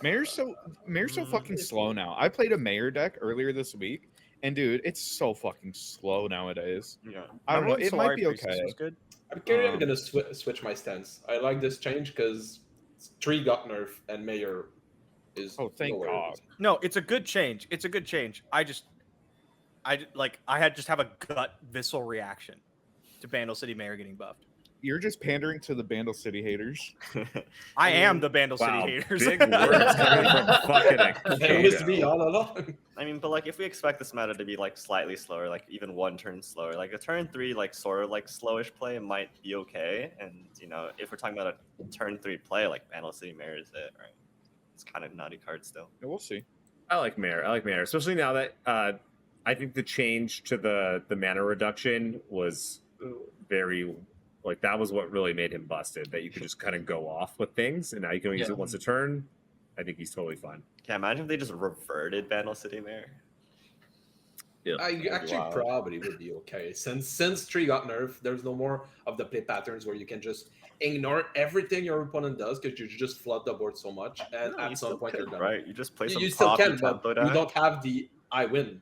Mayor's so fucking slow now. I played a Mayor deck earlier this week, and dude, it's so fucking slow nowadays. Yeah. I don't know. Remember It when might be Solari Priestess okay. was good? I'm kind of gonna switch my stance. I like this change because 3 got nerf and Mayor is. Oh, thank nowhere. God. No, it's a good change. It's a good change. I had just have a gut visceral reaction to Bandle City Mayor getting buffed. You're just pandering to the Bandle City haters. I am the Bandle Wow, City haters. big words coming from fucking That was Akato. me all along. I mean, but like if we expect this meta to be like slightly slower, like even 1 turn slower, like a turn 3 like sort of like slowish play might be okay. And you know, if we're talking about a turn 3 play, like Bandle City Mayor is it, right? It's kind of nutty card still. Yeah, we'll see. I like Mayor, especially now that I think the change to the mana reduction was very like that was what really made him busted. That you could just kind of go off with things, and now you can use it once a turn. I think he's totally fine. Yeah, imagine if they just reverted Bandle City Mayor. Yeah, I actually wild. probably would be okay. Since 3 got nerfed, there's no more of the play patterns where you can just ignore everything your opponent does because you just flood the board so much, and No, you at still some point could, you're done. right? You just play some You still poppy can, but tempo you deck. don't have the I win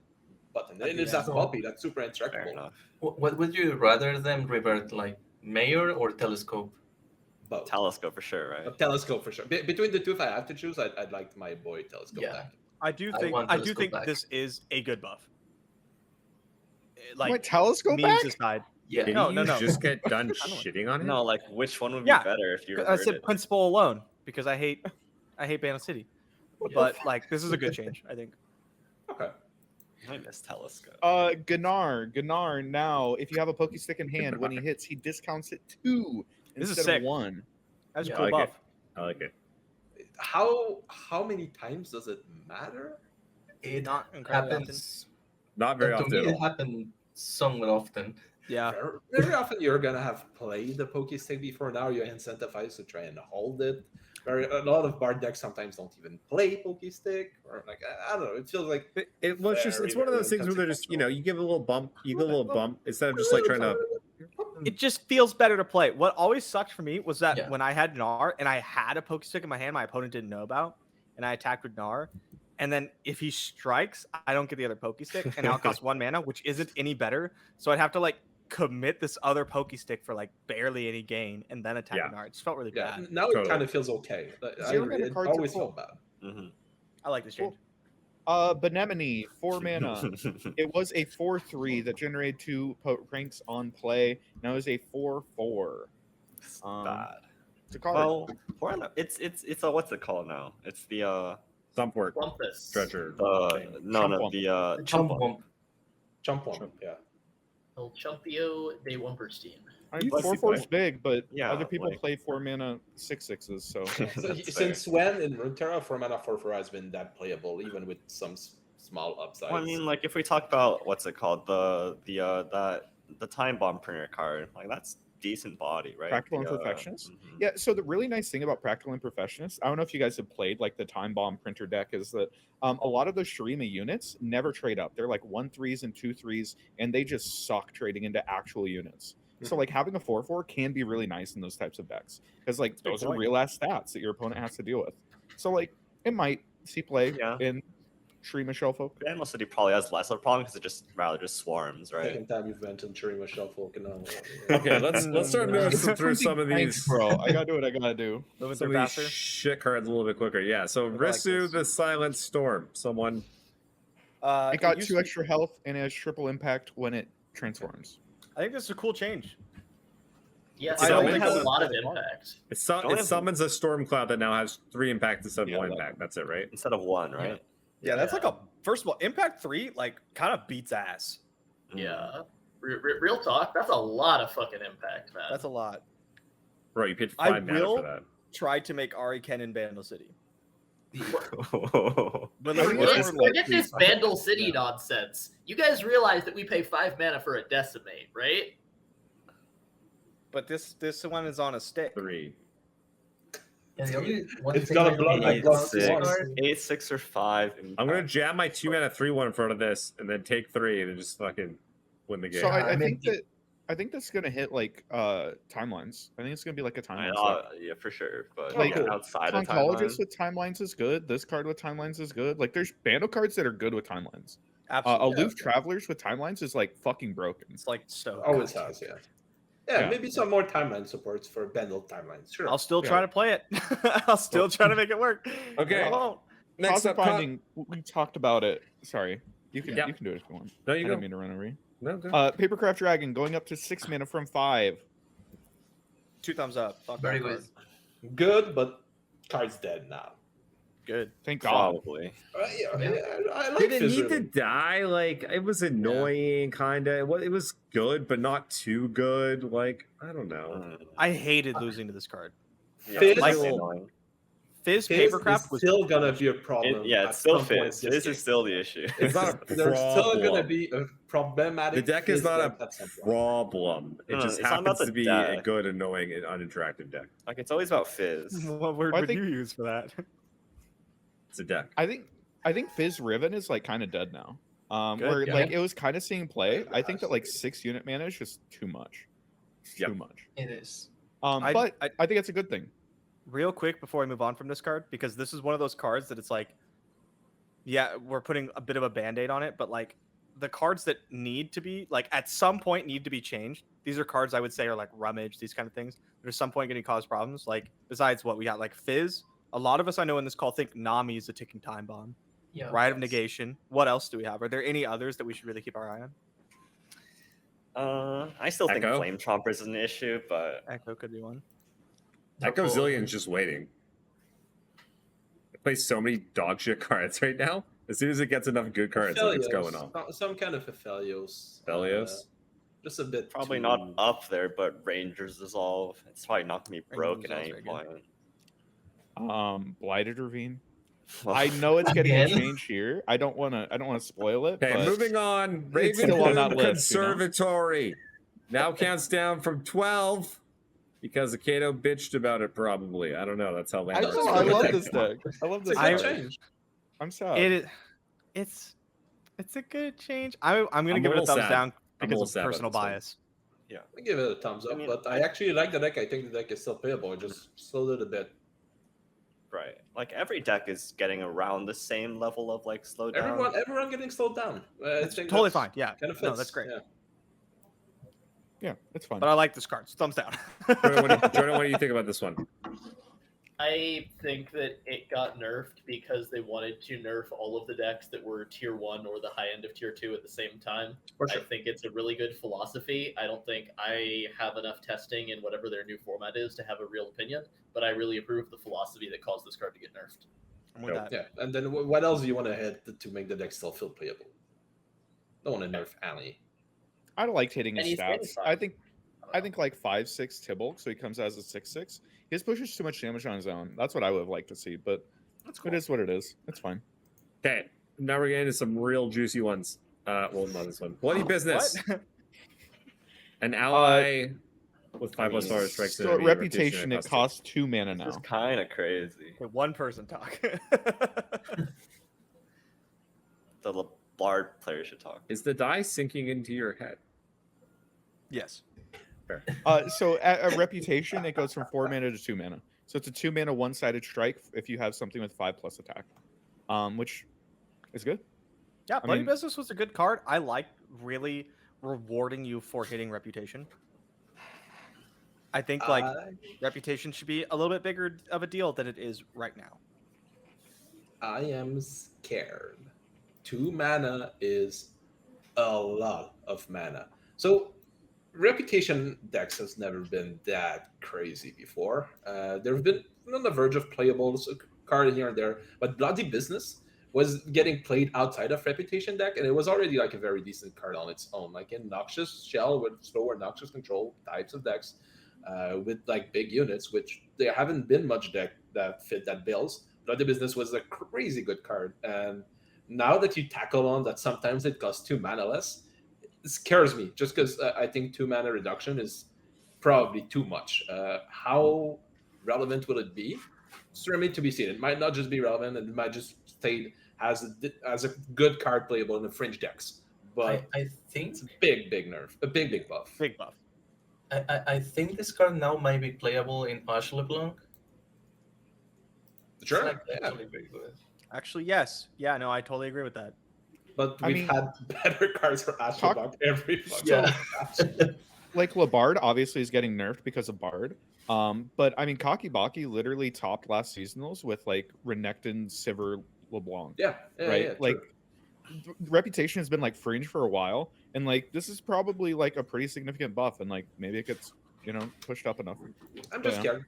button. And it's Yeah. that poppy that's super Fair intractable. enough. What would you rather them revert, like Mayor or Telescope? But Telescope for sure, right? a telescope for sure. Between the two, if I have to choose, I'd like my boy telescope Yeah. back. I do I think want I do Telescope think back. this is a good buff. My Like telescope memes back? aside, Yeah. Did No, you no, no. just get done I don't- shitting on him? No, like which one would be Yeah, better if you I reverted? said principle alone because I hate Bandle City. But like this is a good change, I think. Okay. I miss Telescope. Gnar now, if you have a Pokestick in hand, when he hits, he discounts it 2 This is instead sick. of 1. That's Yeah, a cool I like buff. I like it. How many times does it matter? It Not incredibly often. happens. Not very To often. me, at it all. happens somewhat often. Yeah. Very often you're gonna have played the Pokestick before. Now you're incentivized to try and hold it. A lot of Bard decks sometimes don't even play Pokestick, or like I don't know. It feels like It was just it's Very, one of those very things where they're just inconsequential. you give a little bump, you get a little bump instead of just like trying to. It just feels better to play. What always sucked for me was that Yeah. when I had Gnar and I had a Pokestick in my hand my opponent didn't know about, and I attacked with Gnar, and then if he strikes, I don't get the other Pokestick, and now it costs 1 mana, which isn't any better. So I'd have to like commit this other Pokestick for like barely any gain, and then attack Yeah. Gnar. It just felt really yeah. bad. Now Totally. it kind of feels okay. Zero mana It cards are always cool. felt bad. hmm I like this change. Benenemy, 4 mana. It was a 4/3 that generated 2 ranks on play. Now is a 4/4. Bad. It's a card. Well, it's a what's it called now? It's the Thumpwork, Bumpus. treasure. no Chump the Chump chump. Bump. Jump one, yeah. El Chumpio de Wumperstein. I mean, Let's see 4/4 is play. big, but Yeah, other people like- play 4 mana 6/6s. So So That's since when in Runeterra 4 mana 4/4 has been that playable, even with some small upsides? Well, I mean, like if we talk about what's it called, the time bomb printer card, like that's decent body, right? Practical The, Imperfectionist? mhm. yeah, so the really nice thing about Practical Imperfectionist, I don't know if you guys have played like the Time Bomb printer deck, is that a lot of those Shurima units never trade up. They're like 1/3s and 2/3s, and they just suck trading into actual units. So like having a 4/4 can be really nice in those types of decks because like good those are point. real ass stats that your opponent has to deal with. So like it might see play Yeah. in Shurima Shellfolk. Bandle City probably has less of a problem because it just swarms, right? Second time you've mentioned Shurima Shuffle. Okay, let's start moving through some of Thanks, these. bro. I gotta do what I gotta do. Moving Some through of these faster. shit cards a little bit quicker. Yeah. So I like Rissu, this. the Silent Storm. Someone. It got used 2 to- extra health and it has triple impact when it transforms. I think this is a cool change. Yeah, I I don't don't think has it's- a lot of impact. It summons a storm cloud that now has 3 impact instead of Yeah, 1 like- impact. That's it, right? Instead of one, right? Yeah, that's like a first of all, Impact 3 like kind of beats ass. Yeah. Real talk, that's a lot of fucking impact, man. That's a lot. Bro, you paid I 5 mana will- for that. Try to make Ari Kennen Bandle City. Oh. But I like, think what it's is- more Forget this likely- Bandle City nonsense. You guys realize that we pay 5 mana for a Decimate, right? but this one is on a stick. 3. Yeah, the only one It's thing got a I blood really like hate glass about this six. card- 8, 6, or 5. I'm gonna jam my 2 mana 3/1 in front of this, and then take 3, and then just fucking win the game. So I I mean, think that's gonna hit like timelines. I think it's gonna be like a timeline. Yeah, for sure. But Like, outside of Oncologist timeline, with timelines is good. This card with timelines is good. Like there's Bandle cards that are good with timelines. Absolutely. Aloof Travelers with timelines is like fucking broken. It's like so. Always has, yeah. Yeah, Yeah. maybe some more timeline supports for Bandle timelines. Sure. I'll still Yeah. try to play it. I'll still try to make it work. Okay. I won't. Next Cosmic up, Binding, we talked about it. Sorry. You can Yeah. you can do it if you want. No, I you don't go. mean to run over you. No, go. Papercraft Dragon going up to 6 mana from 5. 2 thumbs up. Fuck Very that good. card. Good, but card's dead now. Good. Thank God. probably. I like Did it Fizz need to Ribbon. die? Like, it was annoying, kind of. It was good, but not too good. Like, I don't know. I hated losing to this card. Yeah, Fizz- it's Like- annoying. Fizz Fizz Papercraft is was still gonna be a problem. Yeah, at it's still some point Fizz. this Fizz game. is still the issue. It's not a There's still gonna problem. be a problematic. The deck is Fizz not a deck at some point. problem. It No, just it's not about happens the to be a deck. good, annoying, and uninteractive deck. Like it's always about Fizz. What word I would think- you use for that? It's a deck. I think Fizz Riven is like kind of dead now. Good, Where yeah. like it was kind of seeing play. I think that like 6 unit mana is just too much. It's Yep. Too much. It is. But I think it's a good thing. Real quick before I move on from this card, because this is one of those cards that it's like, yeah, we're putting a bit of a band-aid on it, but like the cards that need to be like at some point need to be changed. These are cards I would say are like rummage, these kind of things. That at some point going to cause problems. Like besides what we got, like Fizz. A lot of us I know in this call think Nami is a ticking time bomb. Yeah. Rite of Negation. What else do we have? Are there any others that we should really keep our eye on? I still think Echo? Flame Chompers is an issue, but Echo could be one. Echo Zillion's just waiting. It plays so many dog shit cards right now. As soon as it gets enough good cards, like it's going Aphelios, off. Some kind of Aphelios. Aphelios? Just a bit. probably too- not up there. But Rangers Dissolve, it's probably not gonna be Rangers broken at Dissolve's any very point. Blighted Ravine. I know it's getting a Again? change here. I don't want to spoil it. Okay, but moving on. It's still on that Ravenbloom list, you know? Conservatory now counts down from 12 because Akato bitched about it. Probably, I don't know. That's how I, Landers. know, I love this deck. I love It's this a deck. good change. I'm sad. It's a good change. I'm gonna I'm a give it a little thumbs sad. down I'm a because little of sad about personal this one. bias. I give it a thumbs up, I mean, but I actually like the deck. I think the deck is still playable. It just slowed it a bit. Right, like every deck is getting around the same level of like slowdown. Everyone getting slowed down. I It's think totally that's fine. Yeah. Kind of No, fits. that's great. Yeah. Yeah, it's fun. But I like this card. So thumbs down. Jordan, what do you think about this one? I think that it got nerfed because they wanted to nerf all of the decks that were tier 1 or the high end of tier 2 at the same time. For sure. I think it's a really good philosophy. I don't think I have enough testing in whatever their new format is to have a real opinion, but I really approve the philosophy that caused this card to get nerfed. I'm with that. Yeah, and then what else do you want to hit to make the deck still feel playable? Don't want to nerf Annie. I liked hitting And his he's getting stats. fine. I think like 5/6 Tibble, so he comes out as a 6/6. His pushes too much damage on his own. That's what I would have liked to see, but it is what it is. It's fine. Okay, now we're getting into some real juicy ones. Well, not this one. Bloody business. What? An ally with 5+ fire strikes. So reputation, it costs 2 mana This is now. kind of crazy. Okay, one person talk. The Bard player should talk. Is the die sinking into your head? yes. So at reputation, it goes from 4 mana to 2 mana. So it's a 2 mana one-sided strike if you have something with 5+ attack, which is good. Yeah, I Bloody mean- Business was a good card. I like really rewarding you for hitting Reputation. I think like Reputation should be a little bit bigger of a deal than it is right now. I am scared. 2 mana is a lot of mana. So reputation decks has never been that crazy before. There have been on the verge of playables, a card here and there, but Bloody Business was getting played outside of Reputation deck, and it was already like a very decent card on its own. Like in Noxious Shell with slower Noxious control types of decks, with like big units, which there haven't been much deck that fit that bills. But the business was a crazy good card, and now that you tackle on that, sometimes it costs 2 mana less. It scares me just because I think 2 mana reduction is probably too much. How relevant will it be? It's remain to be seen. It might not just be relevant, and it might just stay as a good card playable in the fringe decks. But I think it's a big nerf, a big buff. Big buff. I think this card now might be playable in Ash LeBlanc. It's Sure, like yeah. actually very good. Actually, yes. Yeah, no, I totally agree with that. But I we've mean, had better cards for talk- Astroblock every fucking Yeah. match. Like Labard obviously is getting nerfed because of Bard. But I mean, Kakibaki literally topped last seasonals with like Renekton, Sivir, LeBlanc. Yeah, right? yeah, like true. Reputation has been like fringe for a while, and like this is probably like a pretty significant buff, and like maybe it gets pushed up enough. I'm just yeah. scared.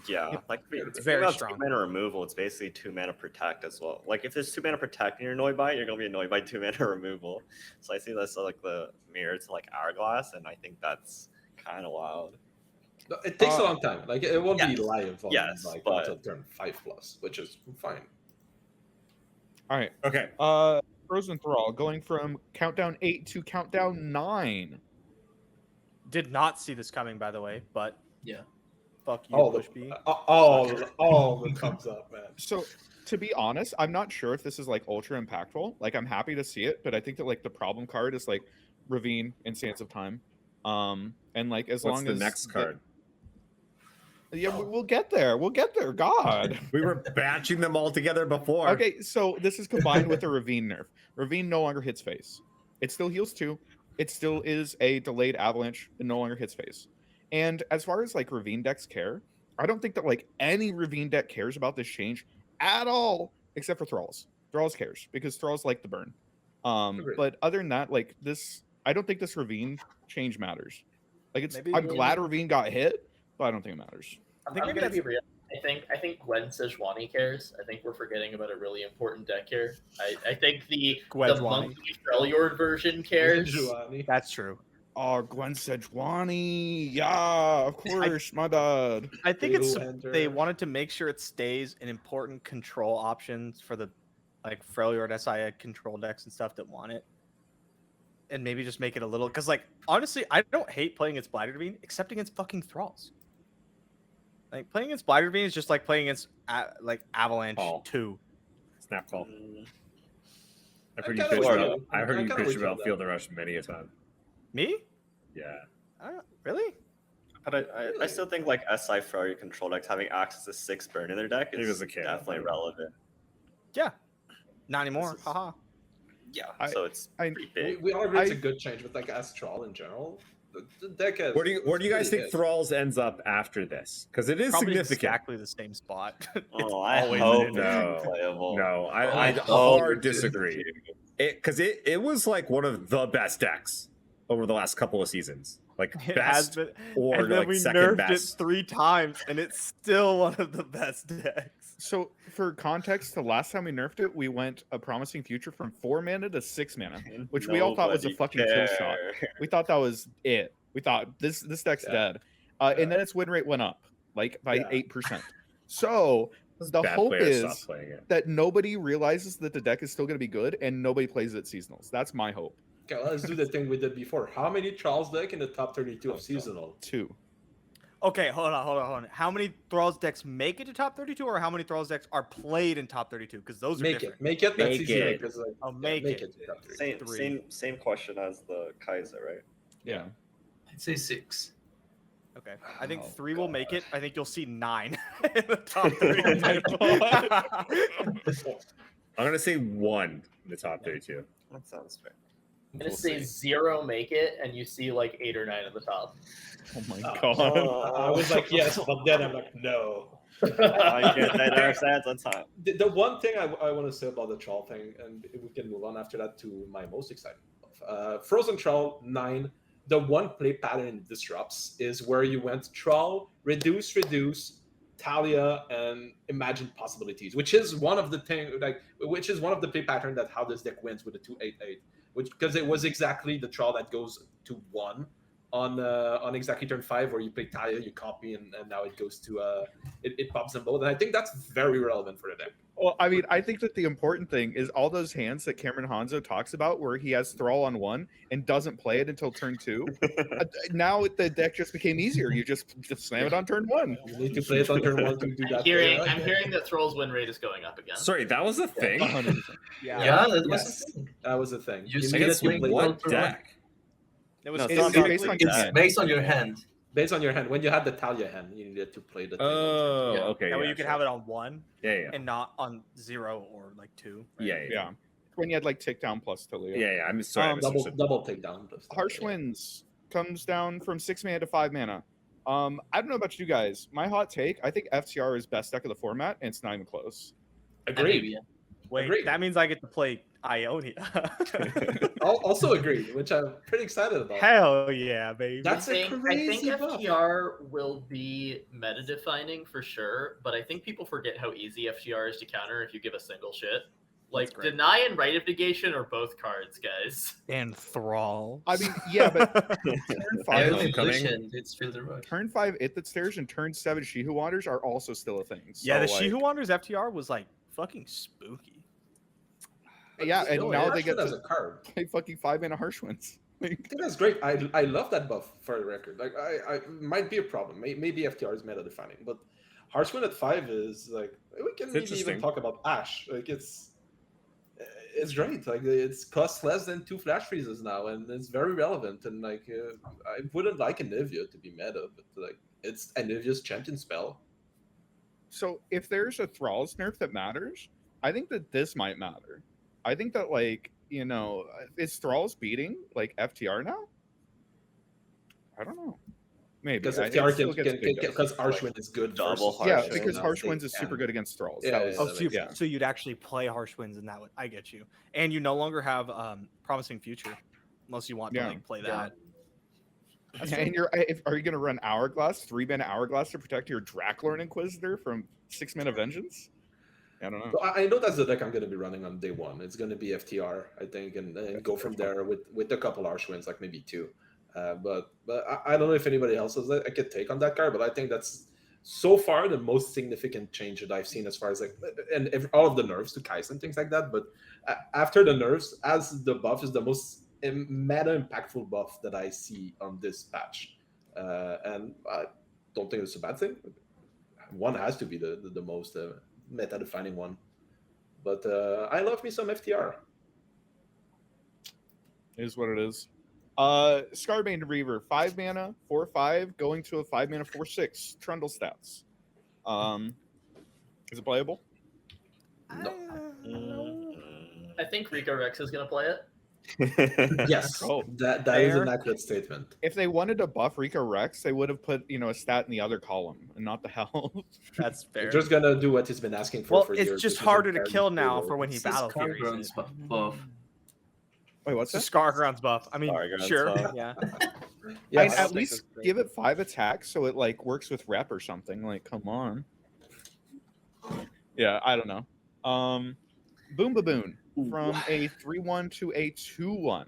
Yeah, like It's it's very very strong. 2 mana removal. It's basically 2 mana protect as well. Like if there's 2 mana protect and you're annoyed by it, you're gonna be annoyed by 2 mana removal. So I see that's like the mirror to like Hourglass, and I think that's kind of wild. No, it takes a long time. Like it won't be yes, live on yes, like but- until turn 5+, which is fine. All right, Okay. Frozen Thrall going from countdown 8 to countdown 9. Did not see this coming, by the way, but Yeah. fuck you, All Push B. the thumbs up, man. So to be honest, I'm not sure if this is like ultra impactful. Like I'm happy to see it, but I think that like the problem card is like Ravine and Sands of Time. And like as What's long the as next card? Yeah, we'll get there. We'll get there. God. We were batching them all together before. Okay, so this is combined with a Ravine nerf. Ravine no longer hits face. It still heals 2. It still is a delayed avalanche. It no longer hits face. And as far as like Ravine decks care, I don't think that like any Ravine deck cares about this change at all, except for Thralls. Thralls cares because Thralls like the burn. Agreed. But other than that, like this, I don't think this Ravine change matters. Like it's, Maybe I'm we'll- glad Ravine got hit, but I don't think it matters. I think I'm maybe gonna be that's- real. I think Gwen Sejuani cares. I think we're forgetting about a really important deck here. I think the Gwen Sejuani. monkey Freljord version cares. Giovanni. That's true. Oh, Gwen Sejuani. Yeah, of course. My bad. I think it's Fatal they Ender. wanted to make sure it stays an important control options for the like Freljord SI control decks and stuff that want it. And maybe just make it a little because like honestly, I don't hate playing against Blighted Ravine except against fucking Thralls. Like playing against Blighted Ravine is just like playing against like Avalanche Oh. 2. Snap call. Mm, I've heard you kinda bitch wish about. you- I heard I you kinda bitch wish you about that. Field and Rush many a time. Me? Yeah. I don't, really? But I still think like SI Ferrari control decks having access to 6 burn in their deck He is was a kid. definitely relevant. Yeah. Not anymore. This is- Haha. Yeah, I- so it's I- pretty We, big. we all agree it's a I- good change, but like Astral in general, the deck has. Where do you guys pretty think good. Thralls ends up after this? Because it is Probably significant. exactly the same spot. It's Oh, I always hope in. No. it's playable. No, I I hope hard it's disagree. It was like one of the best decks over the last couple of seasons. Like It has best been, or and then like we second nerfed best. it 3 times, and it's still one of the best decks. So for context, the last time we nerfed it, we went a promising future from 4 mana to 6 mana, which we all thought was a Nobody fucking kill shot. cares. We thought that was it. We thought this deck's Yeah. dead. And then its win rate went up like by Yeah. 8%. So the Bad hope players is stop playing it. that nobody realizes that the deck is still going to be good and nobody plays it at seasonals. That's my hope. Okay, let's do the thing we did before. How many Charles deck in the top 32 of seasonal? 2. Okay, hold on. How many Thralls decks make it to top 32, or how many Thralls decks are played in top 32? Because those are Make different. it. Make it. That's Make easy. it. Because, like, Oh, yeah, make it. to top 32. Same question as the Kaiser, right? Yeah. I'd say 6. Okay, I think Oh, 3 will make God. it. I think you'll see 9 in the top 32. I'm gonna say 1 in the top 32. That sounds fair. I'm gonna We'll say see. 0 make it, and you see like 8 or 9 at the top. Oh my Oh, god. I was like, yes, but then I'm like, no. I get that our stats on time. The one thing I want to say about the Troll thing, and we can move on after that to my most exciting stuff. Frozen Troll 9, the one play pattern it disrupts is where you went Troll, reduce, Talia and Imagine Possibilities, which is one of the which is one of the play pattern that how this deck wins with the 2/8/8, which because it was exactly the Thrall that goes to 1 on exactly turn 5, where you play Talia, you copy, and now it goes to it pops them both, and I think that's very relevant for the deck. Well, I mean, I think that the important thing is all those hands that Cameron Hanzo talks about, where he has Thrall on 1 and doesn't play it until turn 2. Now the deck just became easier. You just slam it on turn 1. You need to play it on turn 1 to do that. I'm hearing that Thrall's win rate is going up again. Sorry, that was a thing. 100%. Yeah, that was Yes, a thing. that was a thing. You You see needed it to playing play well. What deck? It was No, It's basically- based on It's hand. based on your hand. based on your hand. When you had the Talia hand, you needed to play the thing. Oh, Yeah. okay. that way yeah, you could sure. have it on 1 Yeah. and not on 0 or like 2. right? Yeah. Yeah. When you had like tick down plus Talia. Yeah. I'm sorry. I Um, misunderstood. double takedown. Harsh Winds comes down from 6 mana to 5 mana. I don't know about you guys. My hot take, I think FTR is best deck of the format, and it's not even close. Agreed. Wait, Agreed. that means I get to play Ionia. Also agreed, which I'm pretty excited about. Hell yeah, baby. That's a I think crazy buff. FTR will be meta defining for sure, but I think people forget how easy FTR is to counter if you give a single shit. Like That's great. Deny and Rite of Negation are both cards, guys. and Thrall. I mean, yeah, but turn And 5, Homecoming. Evolution, it's Field of Rush. turn 5 It That Stares and turn 7 She Who Wanders are also still a thing. Yeah, the So, She Who like, Wanders FTR was like fucking spooky. Yeah, and Still, now Harsh they get Wind as to a card. play fucking 5 mana Harsh Winds. I think that's great. I love that buff for the record. Like I might be a problem. Maybe FTR is meta defining, but Harshwind at 5 is like we can maybe interesting. even talk about Ash. Like it's great. Like it's costs less than 2 flash freezes now, and it's very relevant. And like I wouldn't like Anivia to be meta, but like it's Anivia's champion spell. So if there's a Thrall's nerf that matters, I think that this might matter. I think that, like, you know, is Thrall's beating like FTR now? I don't know. Maybe Because it FTR still gets big doses. because Harshwind is good. Double versus Yeah, Harsh because now Harsh they Winds is super can. good against Thralls. Yeah, That was, Oh, so, you, yeah. so you'd actually play Harsh Winds, and that would I get you. And you no longer have Promising Future, unless you want to Yeah. like play Yeah. that. And are you going to run Hourglass, 3 mana Hourglass to protect your Draklorn Inquisitor from 6 mana Vengeance? I don't know. So I know that's the deck I'm going to be running on day 1. It's going to be FTR, I think, and go from there with a couple Harshwinds, like maybe 2. But I don't know if anybody else has I could take on that card, but I think that's so far the most significant change that I've seen as far as like all of the nerfs to Kai'Sa and things like that. But after the nerfs, as the buff is the most meta impactful buff that I see on this patch, and I don't think it's a bad thing. One has to be the most meta defining one, but I love me some FTR. Is what it is. Scarmaiden Reaver, 5 mana, 4/5, going to a 5 mana 4/6. Trundle stats. Is it playable? I think Rico Rex is gonna play it. Yes, Oh, that is fair. an accurate statement. If they wanted to buff Rico Rex, they would have put, you know, a stat in the other column and not the health. That's fair. They're just gonna do what he's been asking for. Well, for it's years, just which is harder to entirely kill now stable. for when he This is battle furies Scarground's it. buff. Wait, what's It's a that? Scarground's buff. I mean, Scarground's sure, buff. yeah. Yes. At think least that's great. give it 5 attacks so it like works with rep or something. Like, come on. Yeah, I don't know. Boom Baboon from a 3/1 to a 2/1.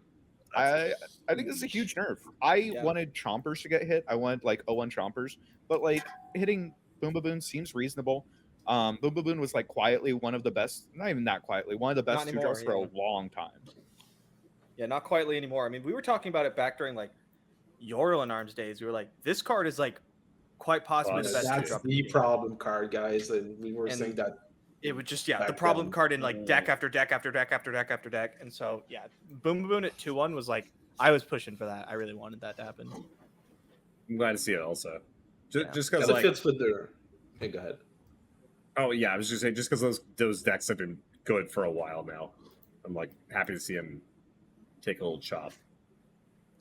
I think this is a huge nerf. I wanted Chompers to get hit. I wanted like 0-1 Chompers, but like hitting Boom Baboon seems reasonable. Boom Baboon was like quietly one of the best, not even that quietly, one of the best Not 2 anymore, draws for yeah. a long time. Yeah, not quietly anymore. I mean, we were talking about it back during like Yorlin Arms days. We were like, this card is like quite possibly the best That's two-drop the in problem card, guys, and we were And saying that. It would just the back problem then. card in like deck after deck after deck after deck after deck, and so yeah, Boom Baboon at 2/1 was like I was pushing for that. I really wanted that to happen. I'm glad to see it also. Yeah. Just Because because, it like, fits with their. Hey, go ahead. oh yeah, I was just saying, just because those decks have been good for a while now, I'm like happy to see him take a little chop.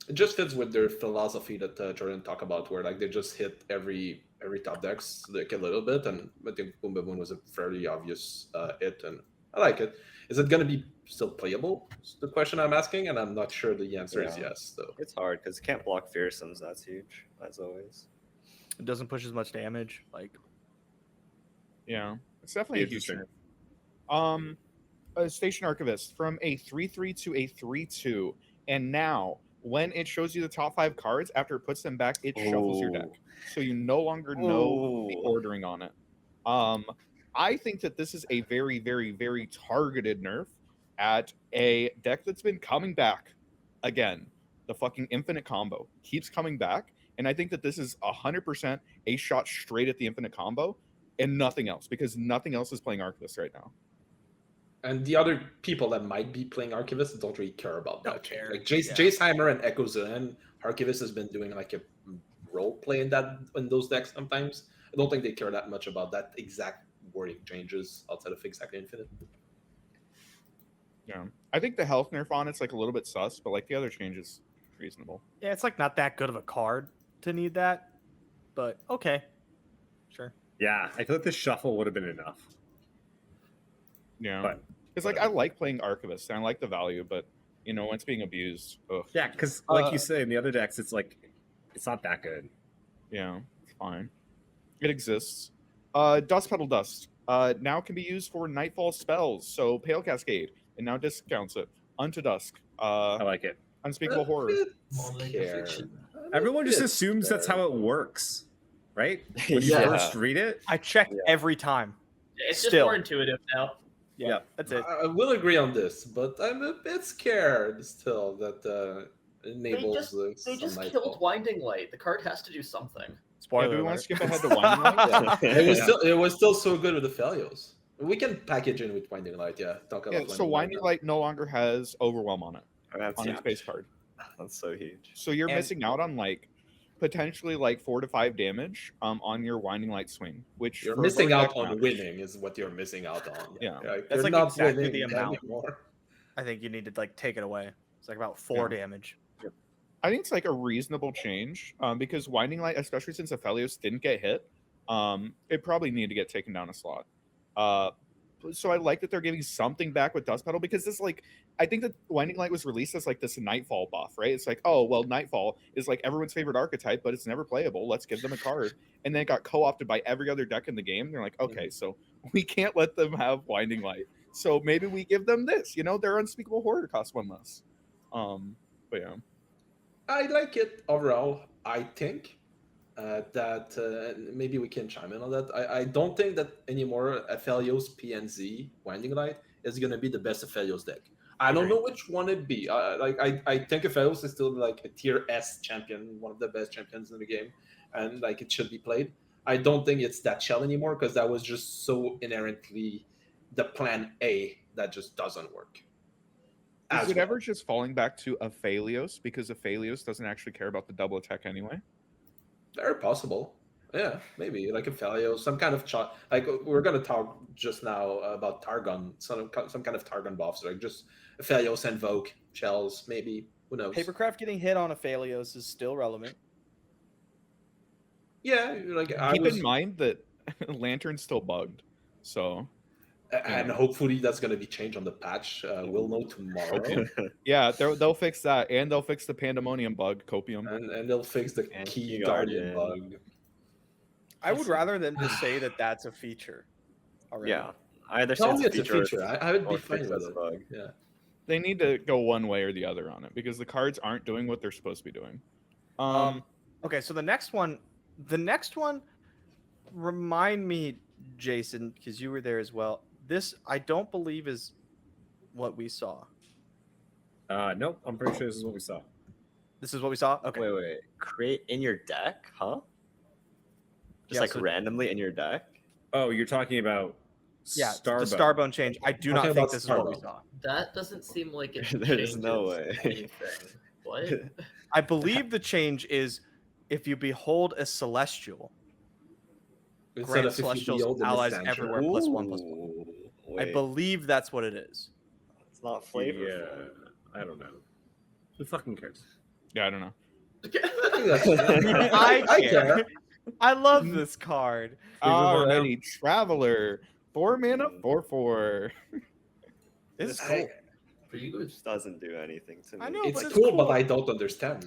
It just fits with their philosophy that Jordan talked about, where like they just hit every top decks like a little bit, and I think Boom Baboon was a fairly obvious hit, and I like it. Is it going to be still playable? Is the question I'm asking, and I'm not sure the answer is Yeah. yes. Though It's hard because it can't block fearsomes. That's huge, as always. It doesn't push as much damage. Like Yeah, it's definitely a huge Interesting. nerf. A Station Archivist from a 3/3 to a 3/2, and now when it shows you the top 5 cards after it puts them back, it shuffles your deck, so you no longer know the Ooh. ordering on it. I think that this is a very, very, very targeted nerf at a deck that's been coming back again. The fucking infinite combo keeps coming back, and I think that this is 100% a shot straight at the infinite combo and nothing else, because nothing else is playing Archivist right now. And the other people that might be playing Archivist don't really care about Don't that. care. Like Jaceheimer and Echo Zilean, Archivist has been doing like a role play in those decks sometimes. I don't think they care that much about that exact wording changes outside of exactly infinite. Yeah, I think the health nerf on it's like a little bit sus, but like the other changes, reasonable. Yeah, it's like not that good of a card to need that, but okay, sure. Yeah, I feel like the shuffle would have been enough. Yeah, But because like I like playing Archivist and I like the value, but you know when it's being abused, ugh. yeah, because like you say in the other decks, it's like it's not that good. Yeah, it's fine. It exists. Duskpetal Dust now can be used for Nightfall spells. So Pale Cascade, and now discounts it. Unto Dusk. I like it. Unspeakable Horror. More like a fiction. Everyone just assumes that's how it works, right? When you Yeah. first read it. I check every time. It's just Still. more intuitive now. Yeah, that's it. I will agree on this, but I'm a bit scared still that enables They some just Nightfall. killed Winding Light. The card has to do something. Yeah, Spoiler do we want to alert. skip ahead to Winding Light? It was still so good with the Felios. We can package in with Winding Light, yeah. Talk about Yeah, so Winding Light no longer has Overwhelm on it, That's, on its base card. that's so huge. So you're And- missing out on like potentially like 4 to 5 damage on your Winding Light swing, which You're for a missing board out deck on matters. winning is what you're missing out on. Yeah. Like, That's you're like not exactly winning the amount. anymore. I think you need to like take it away. It's like about 4 damage. I think it's like a reasonable change because Winding Light, especially since Aphelios didn't get hit, it probably needed to get taken down a slot. So I like that they're giving something back with Duskpetal because this like I think that Winding Light was released as like this Nightfall buff, right? It's like, oh well, Nightfall is like everyone's favorite archetype, but it's never playable. Let's give them a card, and then it got co-opted by every other deck in the game. They're like, okay, so we can't let them have Winding Light, so maybe we give them this. You know, their Unspeakable Horror costs 1 less. But yeah. I like it overall. I think that maybe we can chime in on that. I don't think that anymore Aphelios PNZ Winding Light is going to be the best Aphelios deck. I don't know which one it'd be. I think Aphelios is still like a tier S champion, one of the best champions in the game, and like it should be played. I don't think it's that shell anymore because that was just so inherently the plan A that just doesn't work. Is it ever just falling back to Aphelios because Aphelios doesn't actually care about the double attack anyway? Very possible. Yeah, maybe like a Aphelios, some kind of like we're gonna talk just now about Targon, some kind of Targon buffs, like just Aphelios and Vogue shells, maybe. Who knows? Papercraft getting hit on Aphelios is still relevant. Yeah, like Keep in mind that Lantern's still bugged, so and hopefully that's gonna be changed on the patch. We'll know tomorrow. yeah, they'll fix that, and they'll fix the Pandemonium bug, Copium. And they'll fix the And Key Key Guardian Guardian. bug. I would rather them just say that that's a feature. Already. Yeah, either Tell say me it's it's a feature. I would be or fine fix with as a it. bug. Yeah. They need to go one way or the other on it because the cards aren't doing what they're supposed to be doing. Okay, so the next one, remind me, Jason, because you were there as well. This I don't believe is what we saw. Nope, I'm pretty sure this is what we saw. This is what we saw. Okay. Wait. Create in your deck, huh? Just Yeah, like so- randomly in your deck? Oh, you're talking about Yeah, Starbone. the Starbone change. I do not Talking think about this is what we Starbone. saw. That doesn't seem like it There's no changes way. anything. What? I believe the change is if you behold a celestial, Instead grant of if you celestials behold the allies Missanthrope. everywhere +1/+1. Ooh, I wait, believe that's what it is. it's not flavorful. Yeah, I don't know. Who fucking cares? Yeah, I don't know. I care. I love this card. we move on now? Alrighty, Traveler, 4 mana, 4/4. This is This cool. Pretty good. just doesn't do anything to me. I know, It's but cool, it's but cool. I don't understand.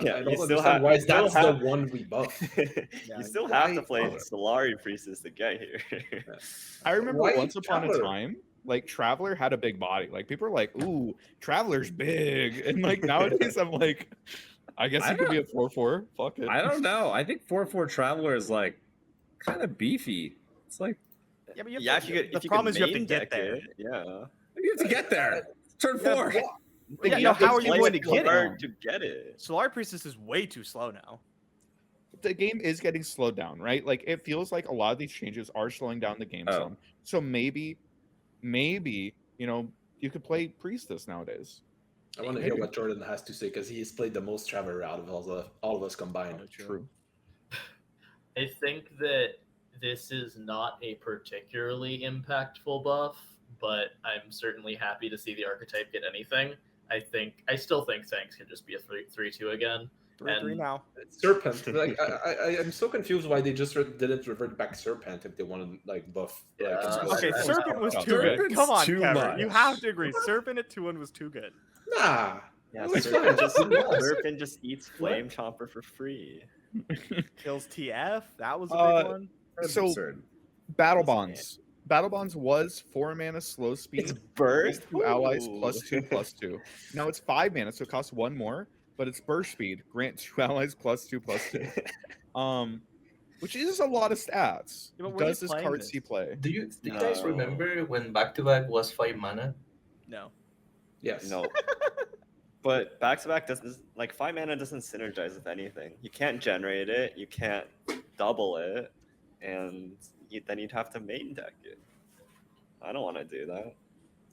Yeah, I you don't still understand have- why you still that's have- the one we buff. You still have to why play bother? Solari Priestess to get here. I remember Why once upon a Traveler? time, like Traveler had a big body. Like people were like, "Ooh, Traveler's big," and like nowadays I'm like, I guess I he could be a 4/4. Fuck it. I don't know. I think 4/4 Traveler is like kind of beefy. It's like Yeah, but you have Yeah, to, if you could, the if you problem could is you have to main get deck there. it, yeah. you have to get there. Turn Yeah, 4. Yeah, You no, have to how are you play going to it get hard it? to get it? Solar Priestess is way too slow now. The game is getting slowed down, right? Like it feels like a lot of these changes are slowing down the game Oh. some. So maybe you know you could play Priestess nowadays. I want to hear what Jordan has to say because he has played the most Traveler out of all of us combined. True. I think that this is not a particularly impactful buff, but I'm certainly happy to see the archetype get anything. I still think Thanks can just be a 3/2 again. 3/3 And- now. Serpent, like I'm so confused why they just didn't revert back Serpent if they wanted like buff. Like, Yeah. explosive. Okay, that's Serpent was too good. Serpent's Come on, too Kevin. You much. have to agree. Serpent at 2-1 was too good. Nah. Yeah, It's Serpent fine. Serpent just eats Flame Chomper for free. Kills TF. That was a Uh, big one. That's So- absurd. Battle Bonds. Battle Bonds was 4 mana slow speed. It's burst. to allies Ooh. +2/+2. Now it's 5 mana, so it costs 1 more, but it's burst speed. Grant 2 allies +2/+2. Which is a lot of stats. Yeah, but where are you Does this playing card this? see play? Do you guys No. remember when back to back was 5 mana? No. Yes. No. But back to back doesn't, like, 5 mana doesn't synergize with anything. You can't generate it, you can't double it, and then you'd have to main deck it. I don't want to do that.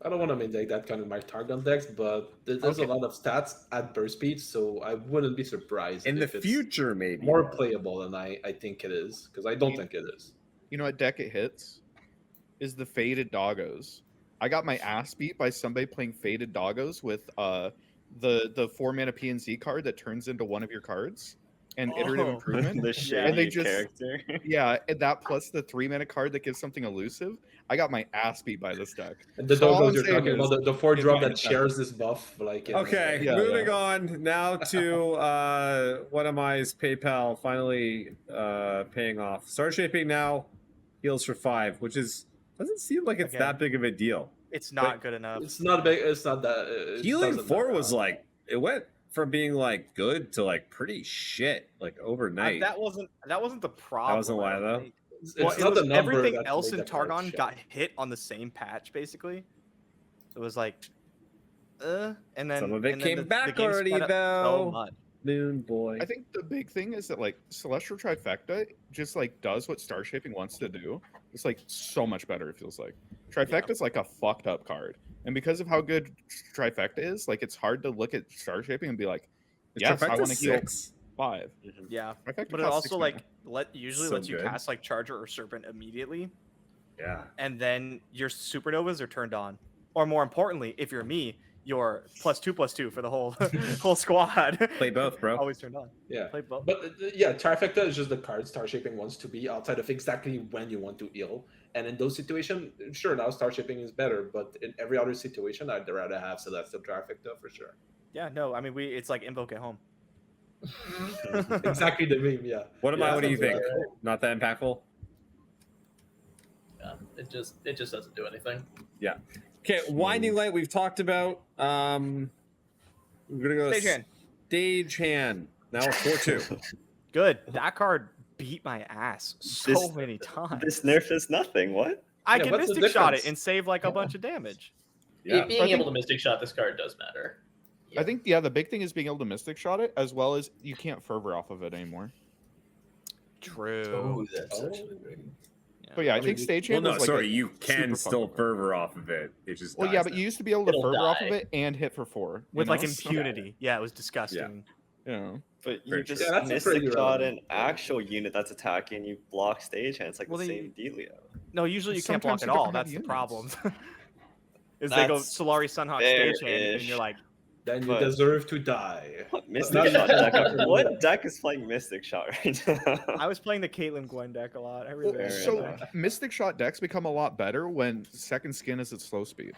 I don't want to main deck that kind of my Targon decks, but there's Okay. a lot of stats at burst speed, so I wouldn't be surprised In the if it's future, maybe. more playable than I think it is, because I don't think it is. You know what deck it hits? Is the Faded Doggos. I got my ass beat by somebody playing Faded Doggos with the 4 mana PNZ card that turns into one of your cards and iterative Oh. improvement. The shady they just- character. Yeah, and that plus the 3 mana card that gives something elusive. I got my ass beat by this deck. And the So all Doggos I'm you're saying talking is- about, the 4-drop is that shares this buff, like Okay, Yeah, moving yeah. on now to one of my's PayPal finally paying off. Starshaping now heals for 5, which doesn't seem like it's Again. that big of a deal. It's not good enough. It's not big. It's not that. It Healing doesn't 4 matter. was like it went from being like good to like pretty shit like overnight. That wasn't the problem. wasn't why, I don't though? think. It's Well, it not was the number everything that else made in the card Targon shit. got hit on the same patch, basically. It was like, and then Some of it and then came the back game already, sped up though. So much. Moon boy. I think the big thing is that like Celestial Trifecta just like does what Starshaping wants to do. It's like so much better. It feels like Trifecta is like a fucked up card, and because of how good Trifecta is, like it's hard to look at Starshaping and be like, yes, I want to heal 6. 5. Yeah, Trifecta but it costs also 6 like mana. usually So lets you good. cast like Charger or Serpent immediately, Yeah. and then your supernovas are turned on. Or more importantly, if you're me, your +2/+2 for the whole whole squad. Play both, bro. Always turned on. Yeah. Play both. But yeah, Trifecta is just the card Starshaping wants to be outside of exactly when you want to heal. And in those situations, sure, now Starshaping is better, but in every other situation, I'd rather have Celestial Trifecta for sure. Yeah, no, I mean it's like Invoke at home. Exactly the meme, yeah. What am I? Yeah, What do you sounds think? right. Not that impactful. Yeah, it just doesn't do anything. Okay, Winding Light we've talked about. We're gonna go Stagehand. Stagehand. Now it's 4/2. Good. That card beat my ass so This- many times. This nerf is nothing. What? I Yeah, can what's the Mystic Shot it difference? and save like a bunch of damage. Yeah. Being I able think- to Mystic Shot this card does matter. I think the big thing is being able to Mystic Shot it, as well as you can't Fervor off of it anymore. True. Oh, that's actually great. But yeah, I I think mean, Stagehand Well, no, is like sorry, a you can super still fun card. fervor off of it. It just Well, dies yeah, but then. you used to be able to It'll Fervor off of die. it and hit for 4. you With like know? impunity. Yeah, it was disgusting. You know. But Very you just true. Yeah, that's a Mystic pretty Shot relevant an actual unit that's attacking, you block Stagehand. It's like Well, the then same dealio. No, usually you can't block Sometimes at you don't all. have That's the units. problem. Is they go That's Solari Sunhawk fair-ish. Stagehand and you're like, Then you But- deserve to die. What Mystic Not- Shot deck? not- What deck is playing Mystic Shot right now? I was playing the Caitlyn Gwen deck a lot. I Well, really Fair so enough. Mystic Shot decks become a lot better when second skin is at slow speed.